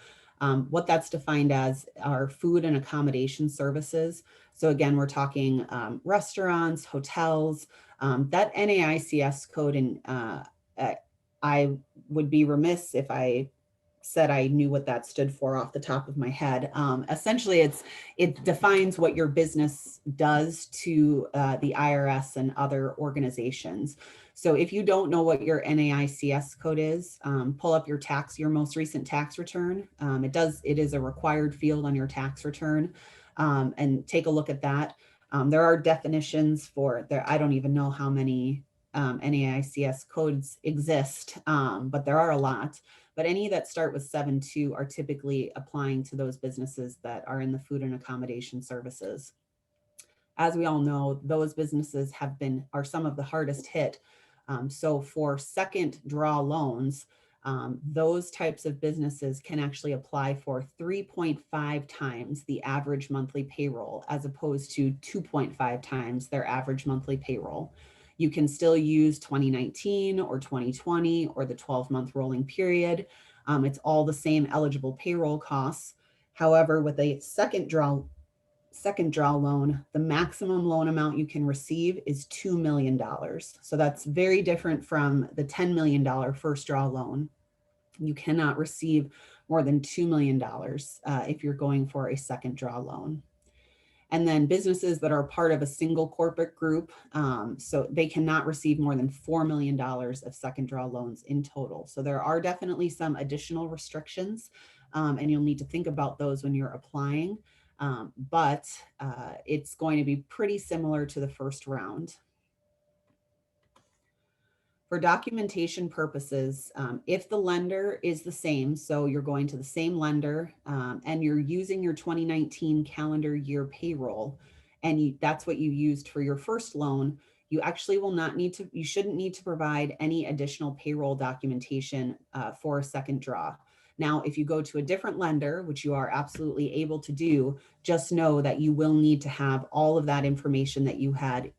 What that's defined as are food and accommodation services. So again, we're talking restaurants, hotels. That NAICS code, and I would be remiss if I said I knew what that stood for off the top of my head. Essentially, it defines what your business does to the IRS and other organizations. So if you don't know what your NAICS code is, pull up your most recent tax return. It is a required field on your tax return, and take a look at that. There are definitions for there. I don't even know how many NAICS codes exist, but there are a lot. But any that start with 7.2 are typically applying to those businesses that are in the food and accommodation services. As we all know, those businesses are some of the hardest hit. So for second draw loans, those types of businesses can actually apply for 3.5 times the average monthly payroll, as opposed to 2.5 times their average monthly payroll. You can still use 2019 or 2020 or the 12-month rolling period. It's all the same eligible payroll costs. However, with a second draw loan, the maximum loan amount you can receive is $2 million. So that's very different from the $10 million first draw loan. You cannot receive more than $2 million if you're going for a second draw loan. And then businesses that are part of a single corporate group, so they cannot receive more than $4 million of second draw loans in total. So there are definitely some additional restrictions, and you'll need to think about those when you're applying. But it's going to be pretty similar to the first round. For documentation purposes, if the lender is the same, so you're going to the same lender and you're using your 2019 calendar year payroll, and that's what you used for your first loan, you actually will not need to, you shouldn't need to provide any additional payroll documentation for a second draw. Now, if you go to a different lender, which you are absolutely able to do, just know that you will need to have all of that information that you had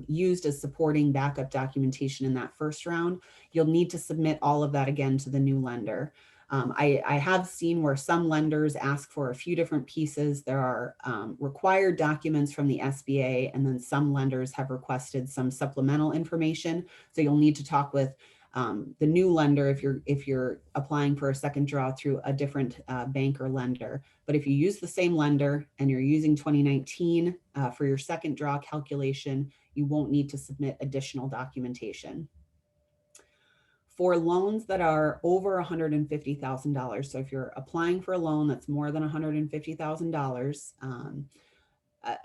used as supporting backup documentation in that first round. You'll need to submit all of that again to the new lender. I have seen where some lenders ask for a few different pieces. There are required documents from the SBA, and then some lenders have requested some supplemental information. So you'll need to talk with the new lender if you're applying for a second draw through a different bank or lender. But if you use the same lender and you're using 2019 for your second draw calculation, you won't need to submit additional documentation. For loans that are over $150,000, so if you're applying for a loan that's more than $150,000,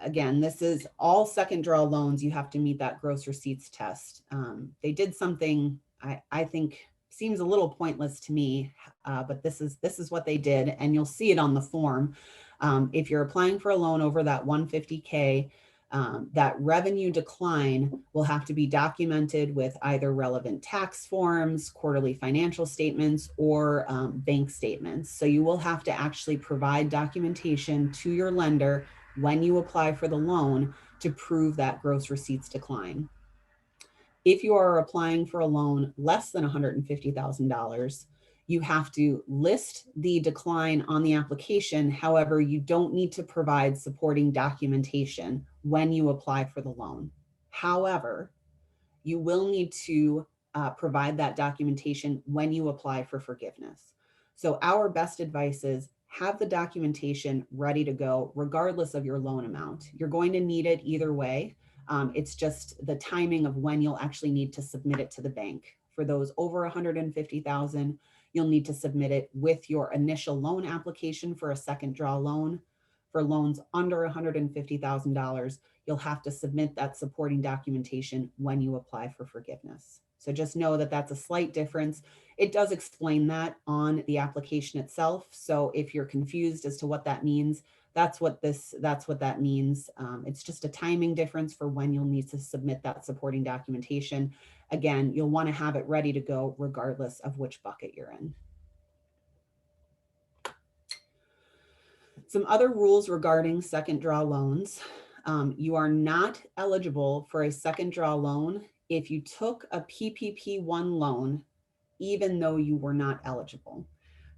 again, this is all second draw loans. You have to meet that gross receipts test. They did something I think seems a little pointless to me, but this is what they did, and you'll see it on the form. If you're applying for a loan over that 150K, that revenue decline will have to be documented with either relevant tax forms, quarterly financial statements, or bank statements. So you will have to actually provide documentation to your lender when you apply for the loan to prove that gross receipts decline. If you are applying for a loan less than $150,000, you have to list the decline on the application. However, you don't need to provide supporting documentation when you apply for the loan. However, you will need to provide that documentation when you apply for forgiveness. So our best advice is have the documentation ready to go regardless of your loan amount. You're going to need it either way. It's just the timing of when you'll actually need to submit it to the bank. For those over 150,000, you'll need to submit it with your initial loan application for a second draw loan. For loans under $150,000, you'll have to submit that supporting documentation when you apply for forgiveness. So just know that that's a slight difference. It does explain that on the application itself. So if you're confused as to what that means, that's what that means. It's just a timing difference for when you'll need to submit that supporting documentation. Again, you'll want to have it ready to go regardless of which bucket you're in. Some other rules regarding second draw loans. You are not eligible for a second draw loan if you took a PPP1 loan, even though you were not eligible.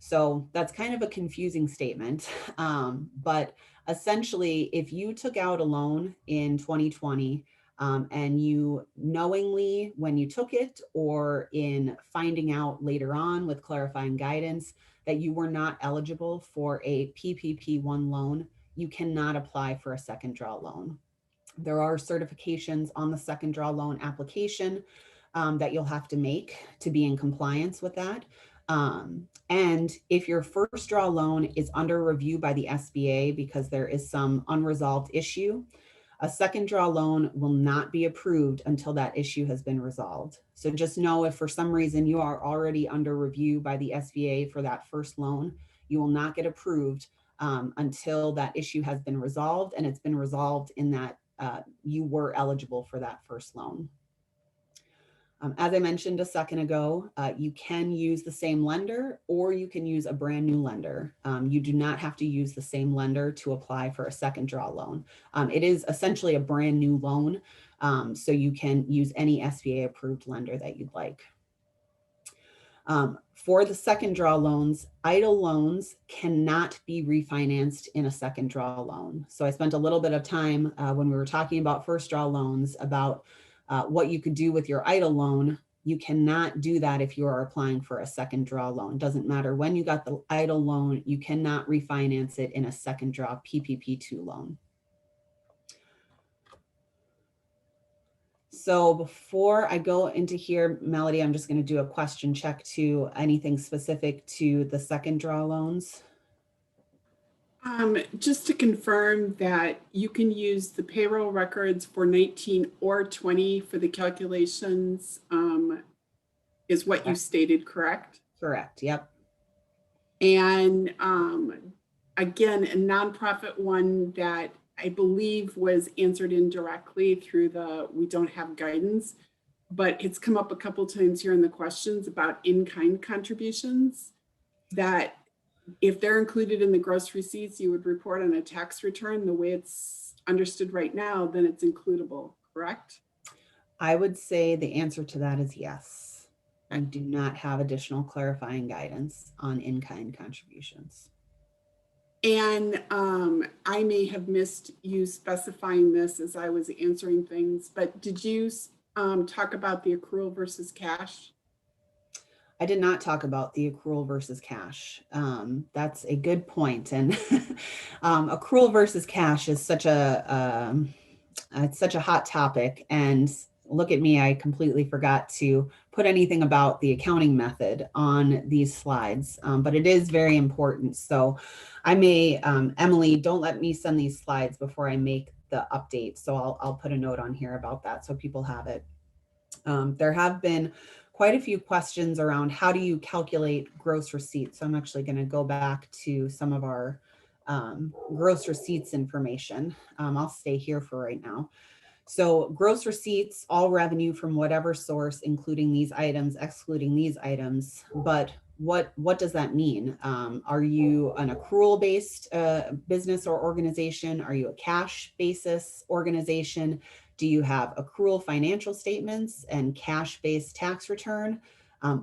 So that's kind of a confusing statement, but essentially, if you took out a loan in 2020 and you knowingly, when you took it or in finding out later on with clarifying guidance that you were not eligible for a PPP1 loan, you cannot apply for a second draw loan. There are certifications on the second draw loan application that you'll have to make to be in compliance with that. And if your first draw loan is under review by the SBA because there is some unresolved issue, a second draw loan will not be approved until that issue has been resolved. So just know if for some reason you are already under review by the SBA for that first loan, you will not get approved until that issue has been resolved, and it's been resolved in that you were eligible for that first loan. As I mentioned a second ago, you can use the same lender or you can use a brand new lender. You do not have to use the same lender to apply for a second draw loan. It is essentially a brand new loan. So you can use any SBA approved lender that you'd like. For the second draw loans, idle loans cannot be refinanced in a second draw loan. So I spent a little bit of time when we were talking about first draw loans about what you could do with your idle loan. You cannot do that if you are applying for a second draw loan. Doesn't matter when you got the idle loan, you cannot refinance it in a second draw PPP2 loan. So before I go into here, Melody, I'm just going to do a question check to anything specific to the second draw loans. Just to confirm that you can use the payroll records for 19 or 20 for the calculations, is what you stated, correct? Correct. Yep. And again, a nonprofit one that I believe was answered indirectly through the we don't have guidance, but it's come up a couple times here in the questions about in-kind contributions, that if they're included in the gross receipts, you would report on a tax return. The way it's understood right now, then it's includable, correct? I would say the answer to that is yes. I do not have additional clarifying guidance on in-kind contributions. And I may have missed you specifying this as I was answering things, but did you talk about the accrual versus cash? I did not talk about the accrual versus cash. That's a good point. And accrual versus cash is such it's such a hot topic. And look at me, I completely forgot to put anything about the accounting method on these slides, but it is very important. So I may, Emily, don't let me send these slides before I make the update. So I'll put a note on here about that so people have it. There have been quite a few questions around how do you calculate gross receipts. So I'm actually going to go back to some of our gross receipts information. I'll stay here for right now. So gross receipts, all revenue from whatever source, including these items, excluding these items. But what does that mean? Are you an accrual-based business or organization? Are you a cash basis organization? Do you have accrual financial statements and cash-based tax return?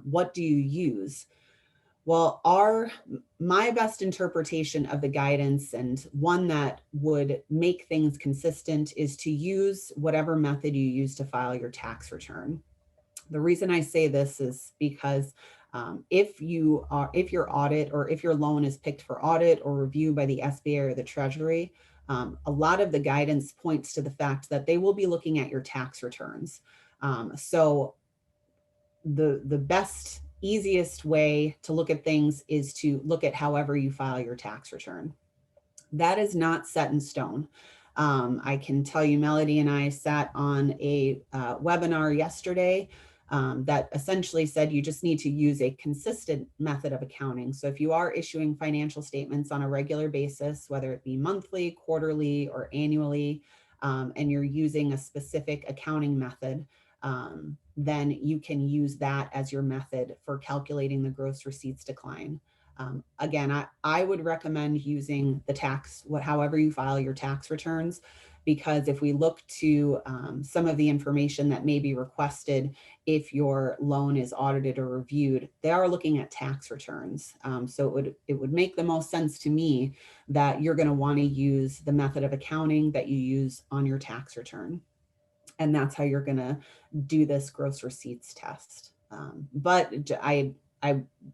What do you use? Well, my best interpretation of the guidance, and one that would make things consistent, is to use whatever method you use to file your tax return. The reason I say this is because if your audit or if your loan is picked for audit or review by the SBA or the Treasury, a lot of the guidance points to the fact that they will be looking at your tax returns. So the best, easiest way to look at things is to look at however you file your tax return. That is not set in stone. I can tell you, Melody and I sat on a webinar yesterday that essentially said you just need to use a consistent method of accounting. So if you are issuing financial statements on a regular basis, whether it be monthly, quarterly, or annually, and you're using a specific accounting method, then you can use that as your method for calculating the gross receipts decline. Again, I would recommend using the however you file your tax returns, because if we look to some of the information that may be requested if your loan is audited or reviewed, they are looking at tax returns. So it would make the most sense to me that you're going to want to use the method of accounting that you use on your tax return. And that's how you're going to do this gross receipts test. But I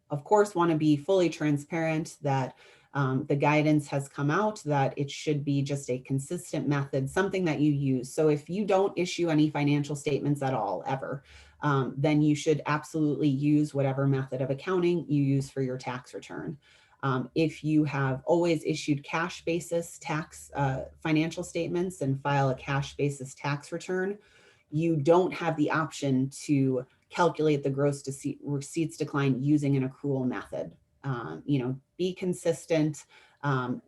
of course want to be fully transparent that the guidance has come out that it should be just a consistent method, something that you use. So if you don't issue any financial statements at all, ever, then you should absolutely use whatever method of accounting you use for your tax return. If you have always issued cash basis tax financial statements and file a cash basis tax return, you don't have the option to calculate the gross receipts decline using an accrual method. Be consistent.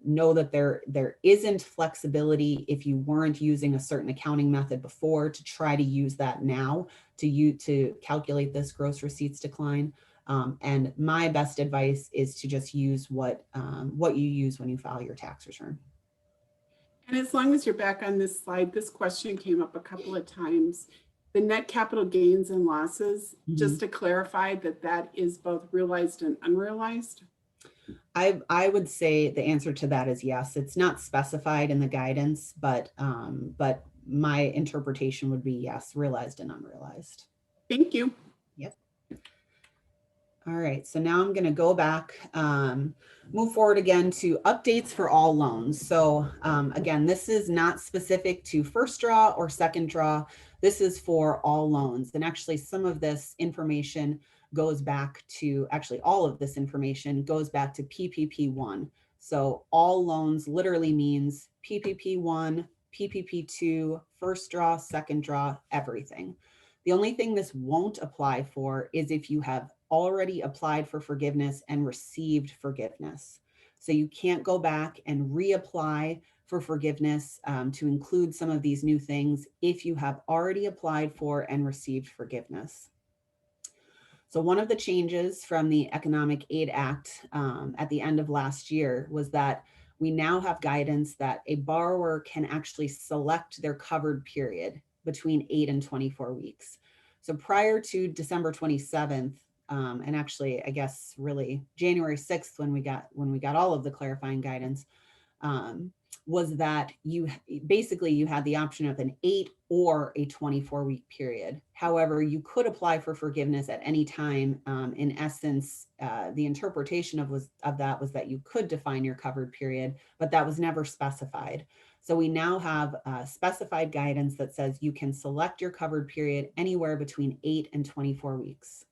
Know that there isn't flexibility if you weren't using a certain accounting method before to try to use that now to calculate this gross receipts decline. And my best advice is to just use what you use when you file your tax return. And as long as you're back on this slide, this question came up a couple of times. The net capital gains and losses, just to clarify that that is both realized and unrealized. I would say the answer to that is yes. It's not specified in the guidance, but my interpretation would be yes, realized and unrealized. Thank you. Yep. All right, so now I'm going to go back, move forward again to updates for all loans. So again, this is not specific to first draw or second draw. This is for all loans. And actually some of this information goes back to, actually all of this information goes back to PPP1. So all loans literally means PPP1, PPP2, first draw, second draw, everything. The only thing this won't apply for is if you have already applied for forgiveness and received forgiveness. So you can't go back and reapply for forgiveness to include some of these new things if you have already applied for and received forgiveness. So one of the changes from the Economic Aid Act at the end of last year was that we now have guidance that a borrower can actually select their covered period between 8 and 24 weeks. So prior to December 27th, and actually, I guess really January 6th when we got all of the clarifying guidance, was that you had the option of an 8 or a 24-week period. However, you could apply for forgiveness at any time. In essence, the interpretation of that was that you could define your covered period, but that was never specified. So we now have specified guidance that says you can select your covered period anywhere between 8 and 24 weeks.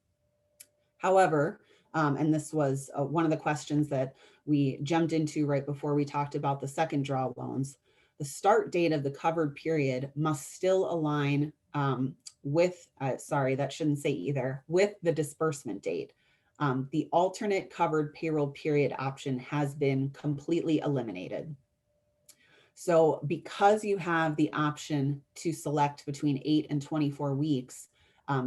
However, and this was one of the questions that we jumped into right before we talked about the second draw loans, the start date of the covered period must still align with, sorry, that shouldn't say either, with the disbursement date. The alternate covered payroll period option has been completely eliminated. So because you have the option to select between 8 and 24 weeks,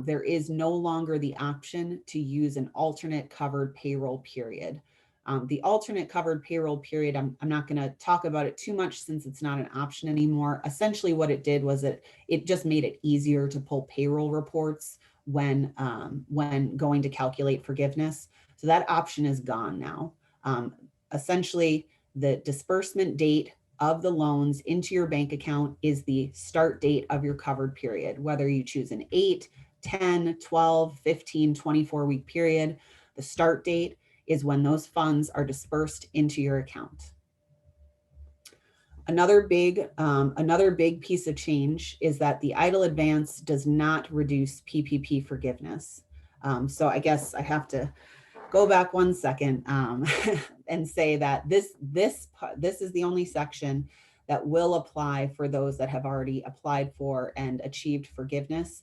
there is no longer the option to use an alternate covered payroll period. The alternate covered payroll period, I'm not going to talk about it too much since it's not an option anymore. Essentially what it did was it just made it easier to pull payroll reports when going to calculate forgiveness. So that option is gone now. Essentially, the disbursement date of the loans into your bank account is the start date of your covered period, whether you choose an 8, 10, 12, 15, 24-week period. The start date is when those funds are dispersed into your account. Another big piece of change is that the idle advance does not reduce PPP forgiveness. So I guess I have to go back one second and say that this is the only section that will apply for those that have already applied for and achieved forgiveness.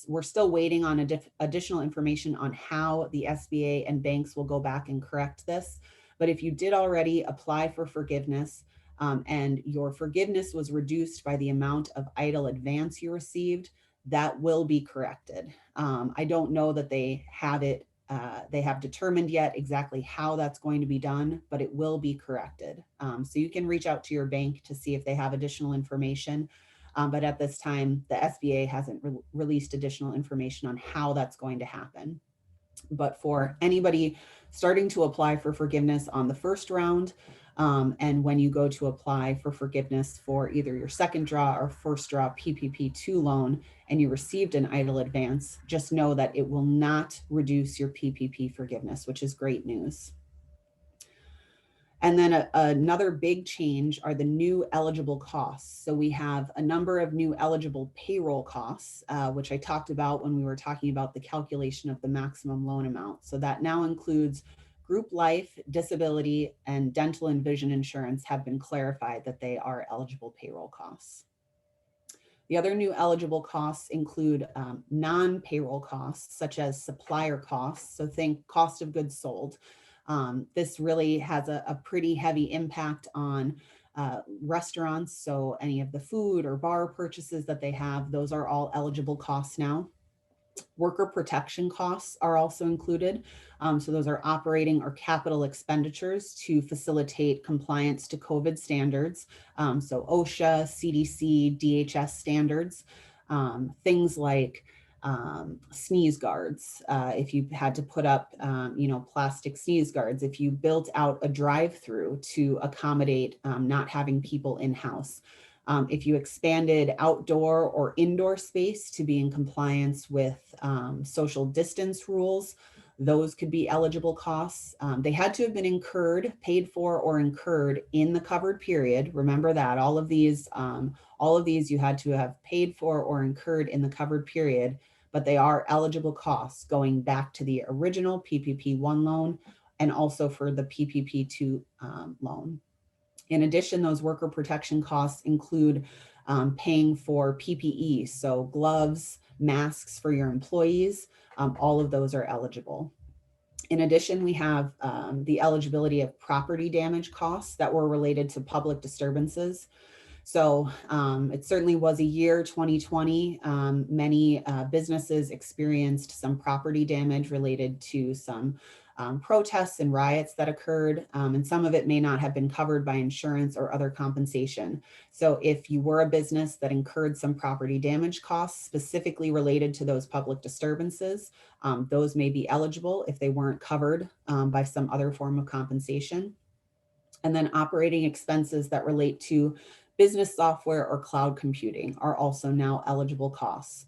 We're still waiting on additional information on how the SBA and banks will go back and correct this. But if you did already apply for forgiveness and your forgiveness was reduced by the amount of idle advance you received, that will be corrected. I don't know that they have determined yet exactly how that's going to be done, but it will be corrected. So you can reach out to your bank to see if they have additional information. But at this time, the SBA hasn't released additional information on how that's going to happen. But for anybody starting to apply for forgiveness on the first round, and when you go to apply for forgiveness for either your second draw or first draw PPP2 loan, and you received an idle advance, just know that it will not reduce your PPP forgiveness, which is great news. And then another big change are the new eligible costs. So we have a number of new eligible payroll costs, which I talked about when we were talking about the calculation of the maximum loan amount. So that now includes group life, disability, and dental and vision insurance have been clarified that they are eligible payroll costs. The other new eligible costs include non-payroll costs, such as supplier costs. So think cost of goods sold. This really has a pretty heavy impact on restaurants. So any of the food or bar purchases that they have, those are all eligible costs now. Worker protection costs are also included. So those are operating or capital expenditures to facilitate compliance to COVID standards. So OSHA, CDC, DHS standards, things like sneeze guards. If you had to put up, plastic sneeze guards, if you built out a drive-through to accommodate not having people in-house. If you expanded outdoor or indoor space to be in compliance with social distance rules, those could be eligible costs. They had to have been incurred, paid for, or incurred in the covered period. Remember that all of these you had to have paid for or incurred in the covered period, but they are eligible costs going back to the original PPP1 loan and also for the PPP2 loan. In addition, those worker protection costs include paying for PPE, so gloves, masks for your employees, all of those are eligible. In addition, we have the eligibility of property damage costs that were related to public disturbances. So it certainly was a year, 2020. Many businesses experienced some property damage related to some protests and riots that occurred, and some of it may not have been covered by insurance or other compensation. So if you were a business that incurred some property damage costs specifically related to those public disturbances, those may be eligible if they weren't covered by some other form of compensation. And then operating expenses that relate to business software or cloud computing are also now eligible costs.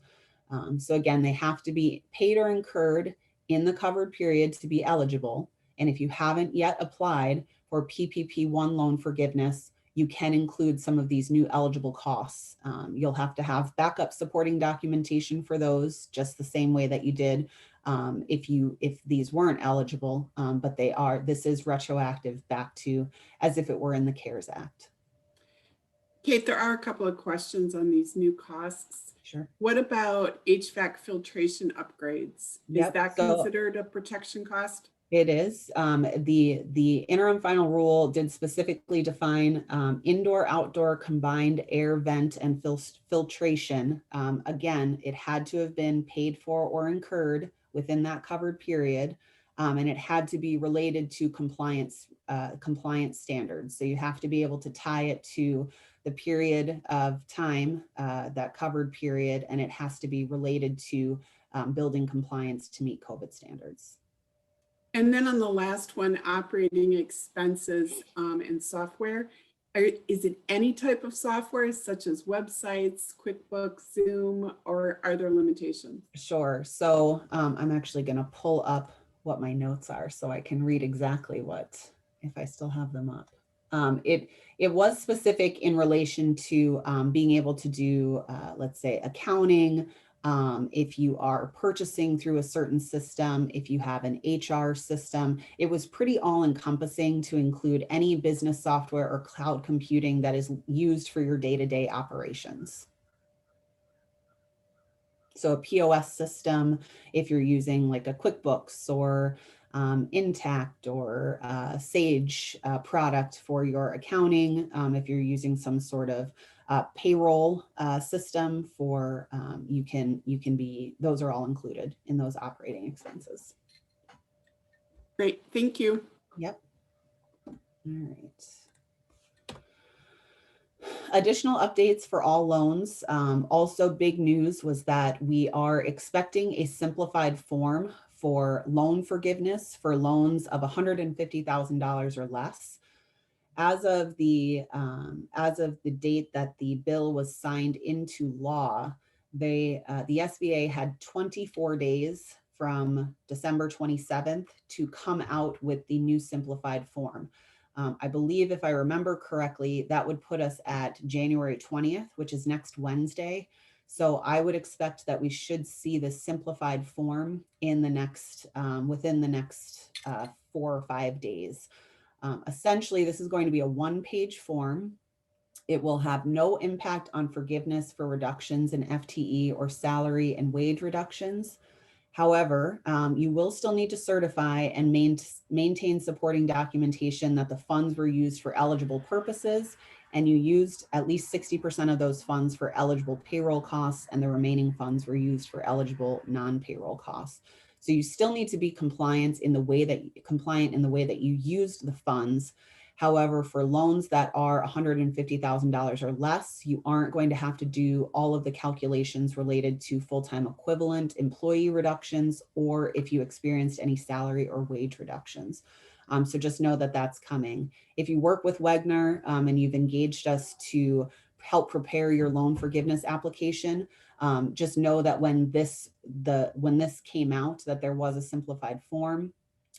So again, they have to be paid or incurred in the covered period to be eligible. And if you haven't yet applied for PPP1 loan forgiveness, you can include some of these new eligible costs. You'll have to have backup supporting documentation for those, just the same way that you did if these weren't eligible, but they are. This is retroactive back to as if it were in the CARES Act. Kate, there are a couple of questions on these new costs. Sure. What about HVAC filtration upgrades? Is that considered a protection cost? It is. The interim final rule did specifically define indoor, outdoor, combined air vent and filtration. Again, it had to have been paid for or incurred within that covered period. And it had to be related to compliance standards. So you have to be able to tie it to the period of time, that covered period, and it has to be related to building compliance to meet COVID standards. And then on the last one, operating expenses and software, is it any type of software such as websites, QuickBooks, Zoom, or are there limitations? Sure. So I'm actually going to pull up what my notes are so I can read exactly what, if I still have them up. It was specific in relation to being able to do, let's say, accounting. If you are purchasing through a certain system, if you have an HR system, it was pretty all encompassing to include any business software or cloud computing that is used for your day-to-day operations. So a POS system, if you're using like a QuickBooks or Intact or Sage product for your accounting, if you're using some sort of payroll system for, those are all included in those operating expenses. Great, thank you. Yep. All right. Additional updates for all loans. Also big news was that we are expecting a simplified form for loan forgiveness for loans of $150,000 or less. As of the date that the bill was signed into law, the SBA had 24 days from December 27th to come out with the new simplified form. I believe, if I remember correctly, that would put us at January 20th, which is next Wednesday. So I would expect that we should see the simplified form in the next, within the next 4 or 5 days. Essentially, this is going to be a one-page form. It will have no impact on forgiveness for reductions in FTE or salary and wage reductions. However, you will still need to certify and maintain supporting documentation that the funds were used for eligible purposes and you used at least 60% of those funds for eligible payroll costs, and the remaining funds were used for eligible non-payroll costs. So you still need to be compliant in the way that you used the funds. However, for loans that are $150,000 or less, you aren't going to have to do all of the calculations related to full-time equivalent employee reductions, or if you experienced any salary or wage reductions. So just know that that's coming. If you work with Hvac and you've engaged us to help prepare your loan forgiveness application, just know that when this came out, that there was a simplified form,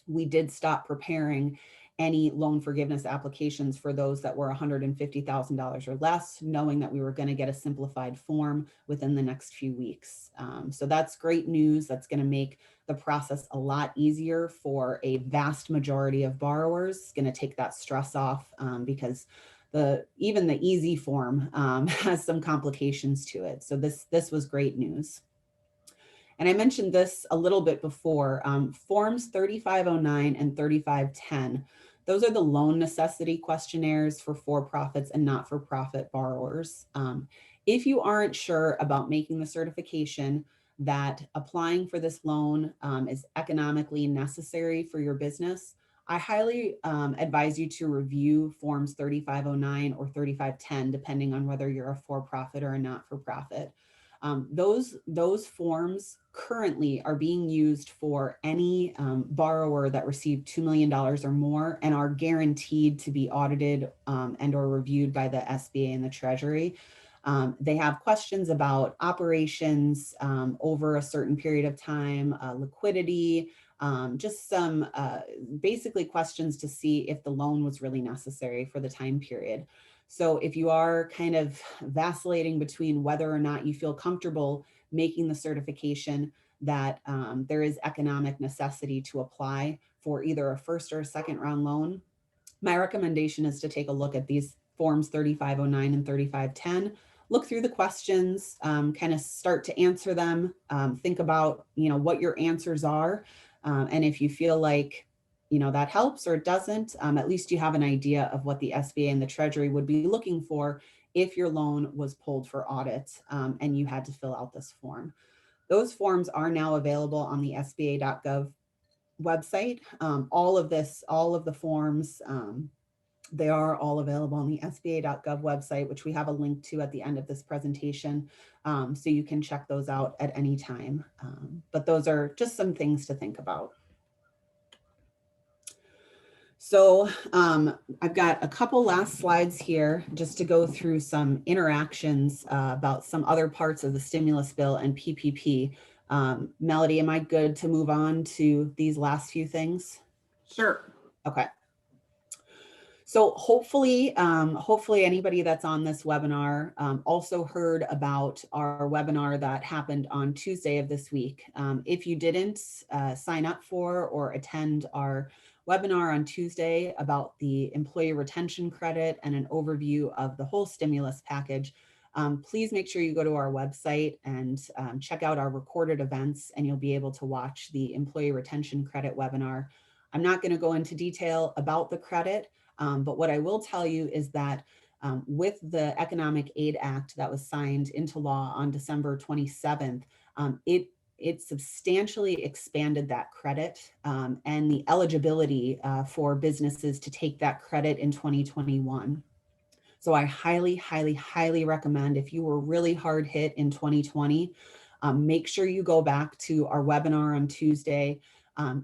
we did stop preparing any loan forgiveness applications for those that were $150,000 or less, knowing that we were going to get a simplified form within the next few weeks. So that's great news. That's going to make the process a lot easier for a vast majority of borrowers. It's going to take that stress off because even the easy form has some complications to it. So this was great news. And I mentioned this a little bit before, forms 3509 and 3510. Those are the loan necessity questionnaires for for-profits and not-for-profit borrowers. If you aren't sure about making the certification that applying for this loan is economically necessary for your business, I highly advise you to review forms 3509 or 3510, depending on whether you're a for-profit or a not-for-profit. Those forms currently are being used for any borrower that received $2 million or more and are guaranteed to be audited and or reviewed by the SBA and the Treasury. They have questions about operations over a certain period of time, liquidity, just some basically questions to see if the loan was really necessary for the time period. So if you are kind of vacillating between whether or not you feel comfortable making the certification that there is economic necessity to apply for either a first or a second round loan, my recommendation is to take a look at these forms 3509 and 3510, look through the questions, kind of start to answer them, think about, what your answers are. And if you feel like, that helps or it doesn't, at least you have an idea of what the SBA and the Treasury would be looking for if your loan was pulled for audit and you had to fill out this form. Those forms are now available on the SBA.gov website. All of the forms, they are all available on the SBA.gov website, which we have a link to at the end of this presentation. So you can check those out at any time. But those are just some things to think about. So I've got a couple last slides here just to go through some interactions about some other parts of the stimulus bill and PPP. Melody, am I good to move on to these last few things? Sure. Okay. So hopefully anybody that's on this webinar also heard about our webinar that happened on Tuesday of this week. If you didn't sign up for or attend our webinar on Tuesday about the employee retention credit and an overview of the whole stimulus package, please make sure you go to our website and check out our recorded events, and you'll be able to watch the employee retention credit webinar. I'm not going to go into detail about the credit, but what I will tell you is that with the Economic Aid Act that was signed into law on December 27th, it substantially expanded that credit and the eligibility for businesses to take that credit in 2021. So I highly, highly, highly recommend, if you were really hard hit in 2020, make sure you go back to our webinar on Tuesday,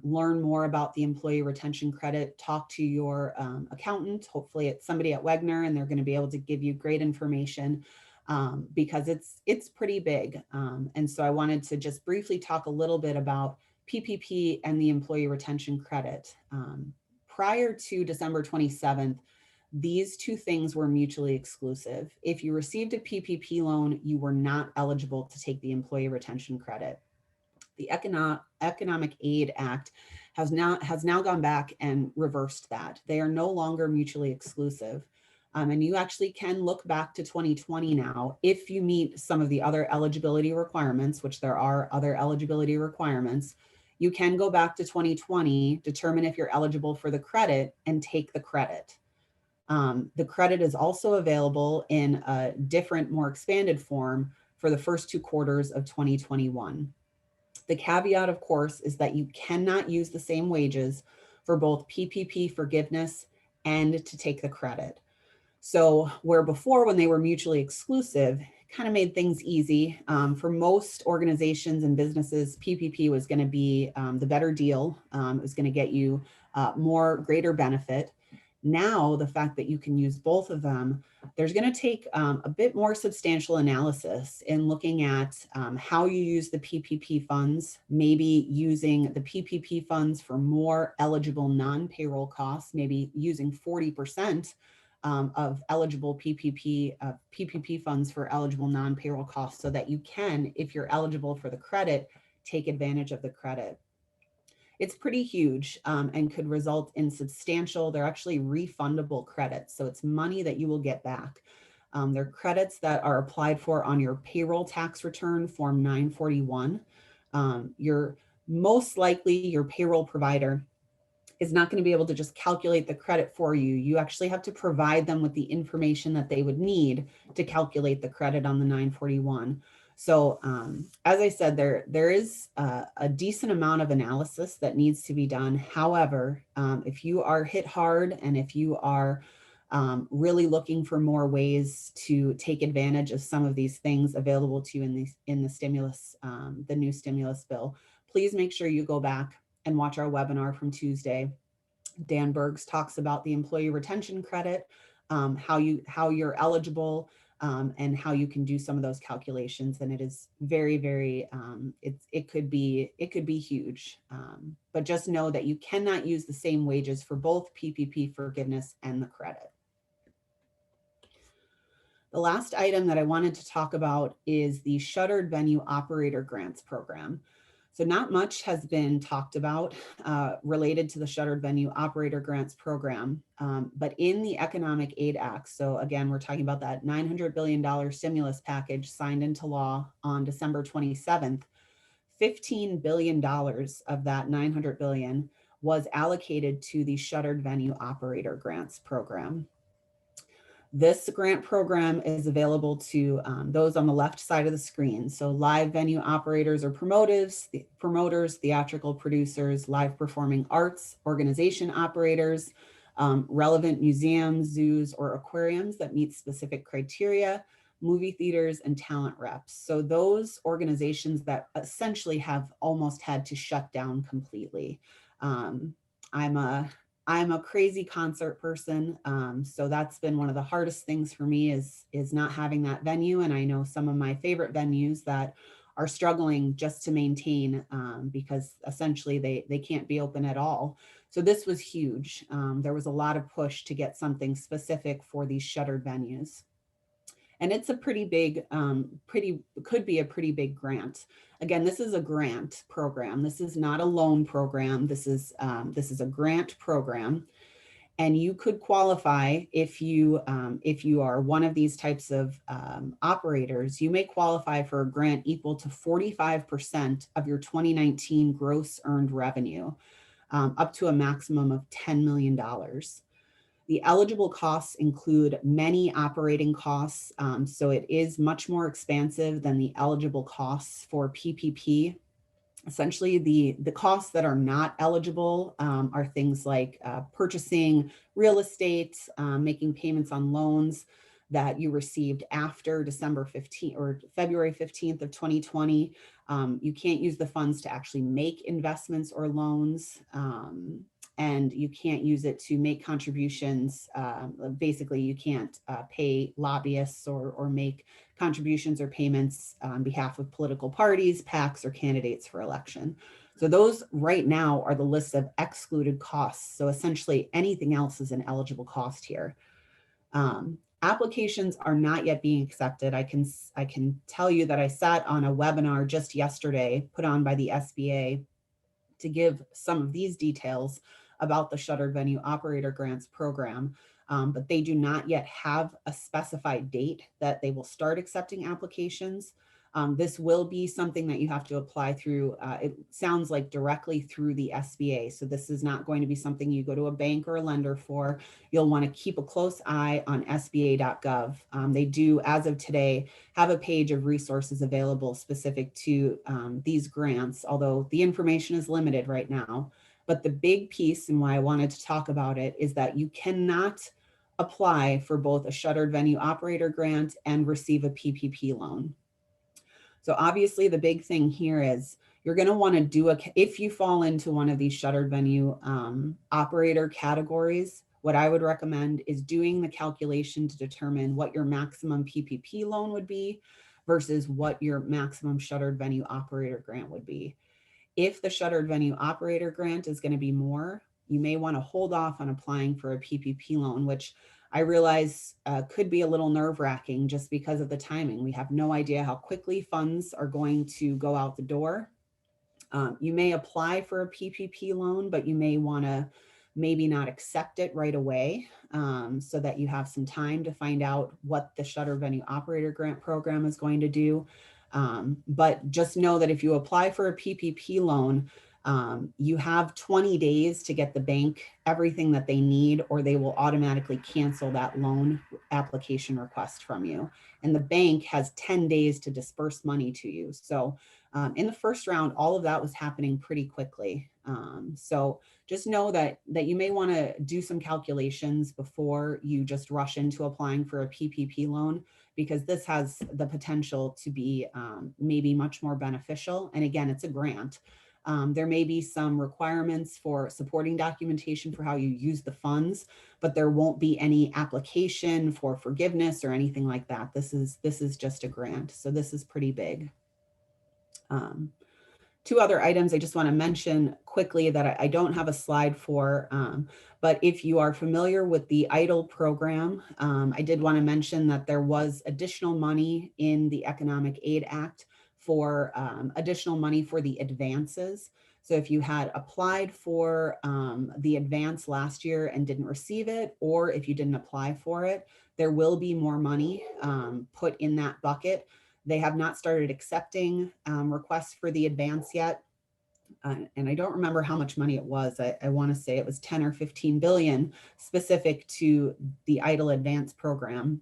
learn more about the employee retention credit, talk to your accountant. Hopefully it's somebody at Hvac, and they're going to be able to give you great information because it's pretty big. And so I wanted to just briefly talk a little bit about PPP and the employee retention credit. Prior to December 27th, these two things were mutually exclusive. If you received a PPP loan, you were not eligible to take the employee retention credit. The Economic Aid Act has now gone back and reversed that. They are no longer mutually exclusive. And you actually can look back to 2020 now if you meet some of the other eligibility requirements, which there are other eligibility requirements. You can go back to 2020, determine if you're eligible for the credit, and take the credit. The credit is also available in a different, more expanded form for the first 2 quarters of 2021. The caveat, of course, is that you cannot use the same wages for both PPP forgiveness and to take the credit. So where before, when they were mutually exclusive, kind of made things easy. For most organizations and businesses, PPP was going to be the better deal. It was going to get you greater benefit. Now, the fact that you can use both of them, there's going to take a bit more substantial analysis in looking at how you use the PPP funds, maybe using the PPP funds for more eligible non-payroll costs, maybe using 40% of eligible PPP funds for eligible non-payroll costs so that you can, if you're eligible for the credit, take advantage of the credit. It's pretty huge and could result in substantial, they're actually refundable credits. So it's money that you will get back. They're credits that are applied for on your payroll tax return, Form 941. Most likely your payroll provider is not going to be able to just calculate the credit for you. You actually have to provide them with the information that they would need to calculate the credit on the 941. So as I said, there is a decent amount of analysis that needs to be done. However, if you are hit hard and if you are really looking for more ways to take advantage of some of these things available to you in the stimulus, the new stimulus bill, please make sure you go back and watch our webinar from Tuesday. Dan Bergs talks about the employee retention credit, how you're eligible, and how you can do some of those calculations. And it is very, very, it could be huge. But just know that you cannot use the same wages for both PPP forgiveness and the credit. The last item that I wanted to talk about is the Shuttered Venue Operator Grants Program. So not much has been talked about related to the Shuttered Venue Operator Grants Program, but in the Economic Aid Act, so again, we're talking about that $900 billion stimulus package signed into law on December 27th, $15 billion of that $900 billion was allocated to the Shuttered Venue Operator Grants Program. This grant program is available to those on the left side of the screen. So live venue operators or promoters, theatrical producers, live performing arts, organization operators, relevant museums, zoos, or aquariums that meet specific criteria, movie theaters, and talent reps. So those organizations that essentially have almost had to shut down completely. I'm a crazy concert person. So that's been one of the hardest things for me is not having that venue. And I know some of my favorite venues that are struggling just to maintain because essentially they can't be open at all. So this was huge. There was a lot of push to get something specific for these shuttered venues. And it's a pretty big, could be a pretty big grant. Again, this is a grant program. This is not a loan program. This is a grant program. And you could qualify if you are one of these types of operators, you may qualify for a grant equal to 45% of your 2019 gross earned revenue, up to a maximum of $10 million. The eligible costs include many operating costs, so it is much more expansive than the eligible costs for PPP. Essentially, the costs that are not eligible are things like purchasing real estate, making payments on loans that you received after December 15th or February 15th of 2020. You can't use the funds to actually make investments or loans. And you can't use it to make contributions. Basically, you can't pay lobbyists or make contributions or payments on behalf of political parties, PACs, or candidates for election. So those right now are the list of excluded costs. So essentially anything else is an eligible cost here. Applications are not yet being accepted. I can tell you that I sat on a webinar just yesterday put on by the SBA to give some of these details about the Shuttered Venue Operator Grants Program, but they do not yet have a specified date that they will start accepting applications. This will be something that you have to apply through, it sounds like directly through the SBA. So this is not going to be something you go to a bank or a lender for. You'll want to keep a close eye on sba.gov. They do, as of today, have a page of resources available specific to these grants, although the information is limited right now. But the big piece, and why I wanted to talk about it, is that you cannot apply for both a shuttered venue operator grant and receive a PPP loan. So obviously the big thing here is you're going to want to do if you fall into one of these shuttered venue operator categories, what I would recommend is doing the calculation to determine what your maximum PPP loan would be versus what your maximum shuttered venue operator grant would be. If the shuttered venue operator grant is going to be more, you may want to hold off on applying for a PPP loan, which I realize could be a little nerve-wracking just because of the timing. We have no idea how quickly funds are going to go out the door. You may apply for a PPP loan, but you may want to maybe not accept it right away so that you have some time to find out what the shuttered venue operator grant program is going to do. But just know that if you apply for a PPP loan, you have 20 days to get the bank everything that they need, or they will automatically cancel that loan application request from you. And the bank has 10 days to disperse money to you. So in the first round, all of that was happening pretty quickly. So just know that you may want to do some calculations before you just rush into applying for a PPP loan, because this has the potential to be maybe much more beneficial. And again, it's a grant. There may be some requirements for supporting documentation for how you use the funds, but there won't be any application for forgiveness or anything like that. This is just a grant. So this is pretty big. Two other items I just want to mention quickly that I don't have a slide for, but if you are familiar with the EIDL program, I did want to mention that there was additional money in the Economic Aid Act for additional money for the advances. So if you had applied for the advance last year and didn't receive it, or if you didn't apply for it, there will be more money put in that bucket. They have not started accepting requests for the advance yet. And I don't remember how much money it was. I want to say it was 10 or 15 billion specific to the EIDL advance program,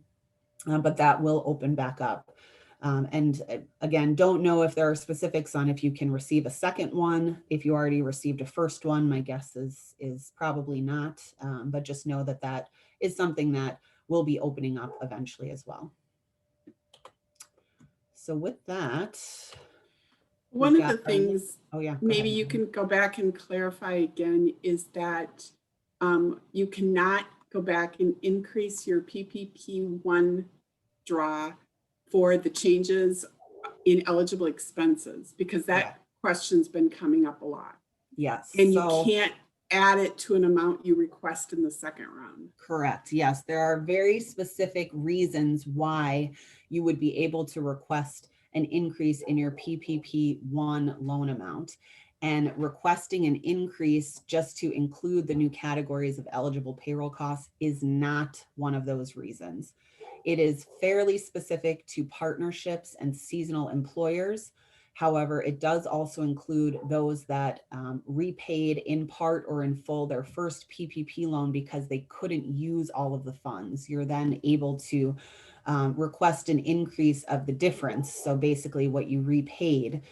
but that will open back up. And again, don't know if there are specifics on if you can receive a second one. If you already received a first one, my guess is probably not, but just know that that is something that will be opening up eventually as well. So with that, one of the things, maybe ahead. You can go back and clarify again, is that you cannot go back and increase your PPP1 draw for the changes in eligible expenses, because that question's been coming up a lot. Yes. And you can't add it to an amount you request in the second round. Correct. Yes. There are very specific reasons why you would be able to request an increase in your PPP1 loan amount, and requesting an increase just to include the new categories of eligible payroll costs is not one of those reasons. It is fairly specific to partnerships and seasonal employers. However, it does also include those that repaid in part or in full their first PPP loan because they couldn't use all of the funds. You're then able to request an increase of the difference. So basically what you repaid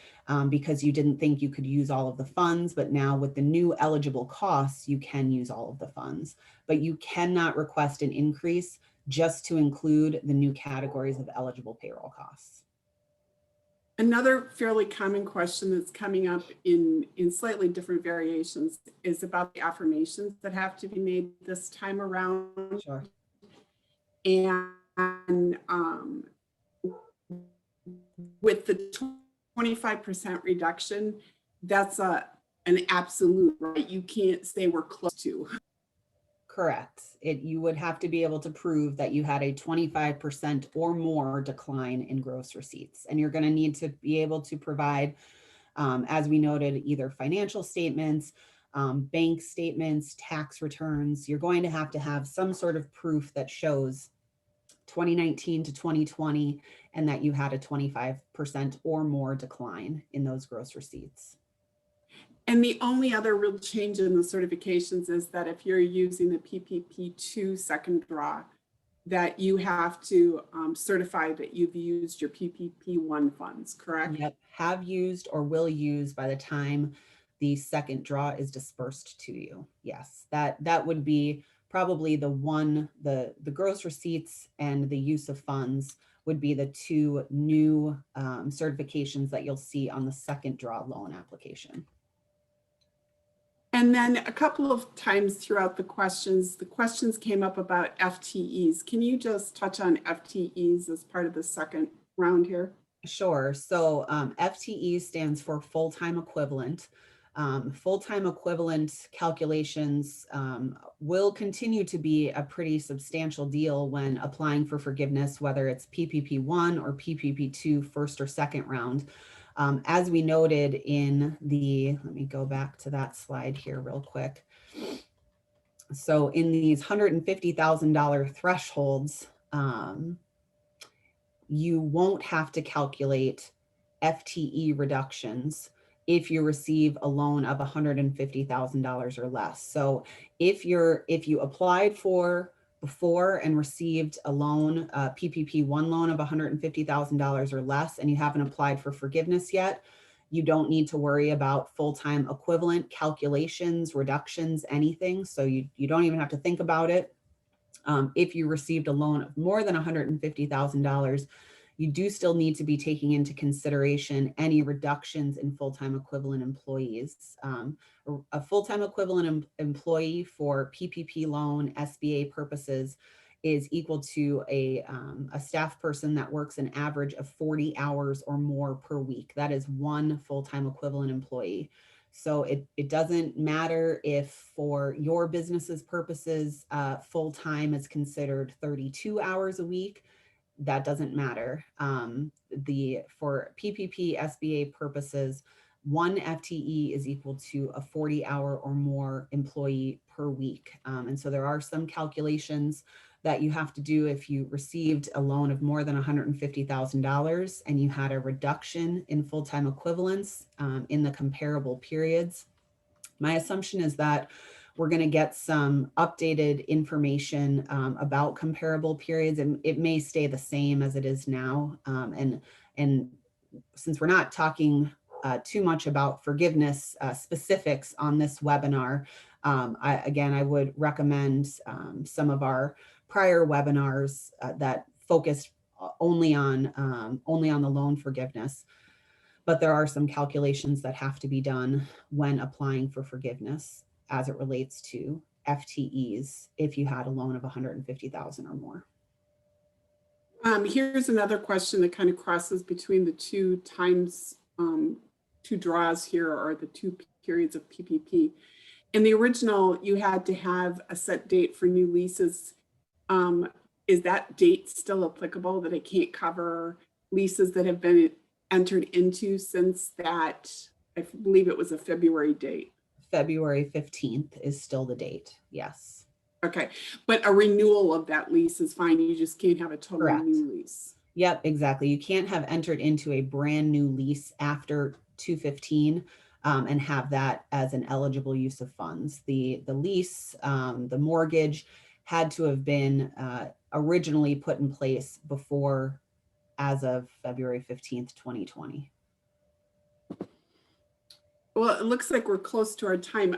because you didn't think you could use all of the funds, but now with the new eligible costs, you can use all of the funds. But you cannot request an increase just to include the new categories of eligible payroll costs. Another fairly common question that's coming up in slightly different variations is about the affirmations that have to be made this time around. Sure. And with the 25% reduction, that's an absolute, right? You can't say we're close to. Correct. You would have to be able to prove that you had a 25% or more decline in gross receipts. And you're going to need to be able to provide, as we noted, either financial statements, bank statements, tax returns. You're going to have some sort of proof that shows 2019 to 2020, and that you had a 25% or more decline in those gross receipts. And the only other real change in the certifications is that if you're using the PPP2 second draw, that you have to certify that you've used your PPP1 funds, correct? Yep, have used or will use by the time the second draw is dispersed to you. Yes, that would be probably the gross receipts and the use of funds would be the two new certifications that you'll see on the second draw loan application. And then a couple of times throughout the questions came up about FTEs. Can you just touch on FTEs as part of the second round here? Sure. So FTE stands for full-time equivalent. Full-time equivalent calculations will continue to be a pretty substantial deal when applying for forgiveness, whether it's PPP1 or PPP2 first or second round. As we noted in let me go back to that slide here real quick. So in these $150,000 thresholds, you won't have to calculate FTE reductions if you receive a loan of $150,000 or less. So if you applied for before and received a loan, a PPP1 loan of $150,000 or less, and you haven't applied for forgiveness yet, you don't need to worry about full-time equivalent calculations, reductions, anything. So you don't even have to think about it. If you received a loan of more than $150,000, you do still need to be taking into consideration any reductions in full-time equivalent employees. A full-time equivalent employee for PPP loan SBA purposes is equal to a staff person that works an average of 40 hours or more per week. That is one full-time equivalent employee. So it doesn't matter if for your business's purposes, full-time is considered 32 hours a week. That doesn't matter. For PPP SBA purposes, one FTE is equal to a 40-hour or more employee per week. And so there are some calculations that you have to do if you received a loan of more than $150,000 and you had a reduction in full-time equivalents in the comparable periods. My assumption is that we're going to get some updated information about comparable periods, and it may stay the same as it is now. And since we're not talking too much about forgiveness specifics on this webinar, I would recommend some of our prior webinars that focused only on the loan forgiveness. But there are some calculations that have to be done when applying for forgiveness as it relates to FTEs if you had a loan of $150,000 or more. Here's another question that kind of crosses between the two draws here, or the two periods of PPP. In the original, you had to have a set date for new leases. Is that date still applicable, that it can't cover leases that have been entered into since that, I believe it was a February date? February 15th is still the date, yes. Okay, but a renewal of that lease is fine. You just can't have a total Correct. new lease. Yep, exactly. You can't have entered into a brand new lease after 2/15 and have that as an eligible use of funds. The lease, the mortgage had to have been originally put in place before as of February 15th, 2020. Well, it looks like we're close to our time.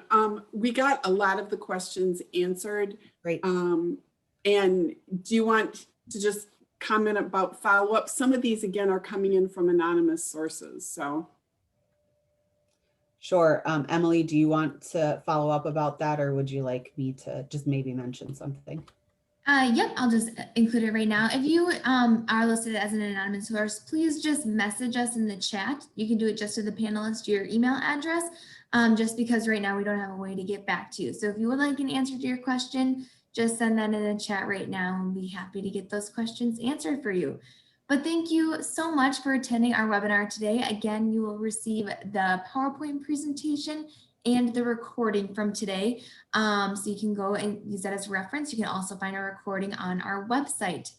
We got a lot of the questions answered. Great. And do you want to just comment about follow-up? Some of these, again, are coming in from anonymous sources, so. Sure. Emily, do you want to follow up about that, or would you like me to just maybe mention something? Yep, I'll just include it right now. If you are listed as an anonymous source, please just message us in the chat. You can do it just to the panelists, your email address, just because right now we don't have a way to get back to you. So if you would like an answer to your question, just send that in the chat right now and we'll be happy to get those questions answered for you. But thank you so much for attending our webinar today. Again, you will receive the PowerPoint presentation and the recording from today. So you can go and use that as reference. You can also find our recording on our website,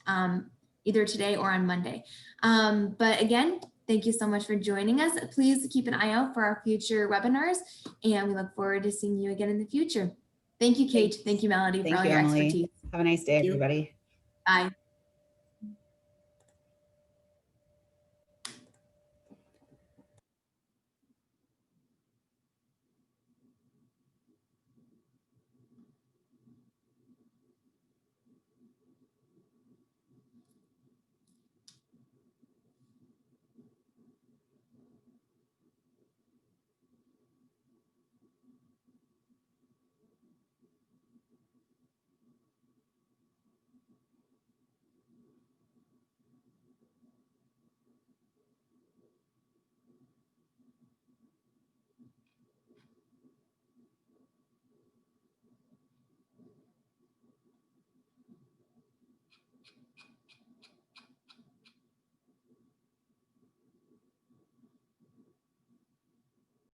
either today or on Monday. But again, thank you so much for joining us. Please keep an eye out for our future webinars, and we look forward to seeing you again in the future. Thank you, Kate. Thank you, Melody, for Thank all you, your Emily. expertise. Have a nice day, Thank you. everybody. Bye.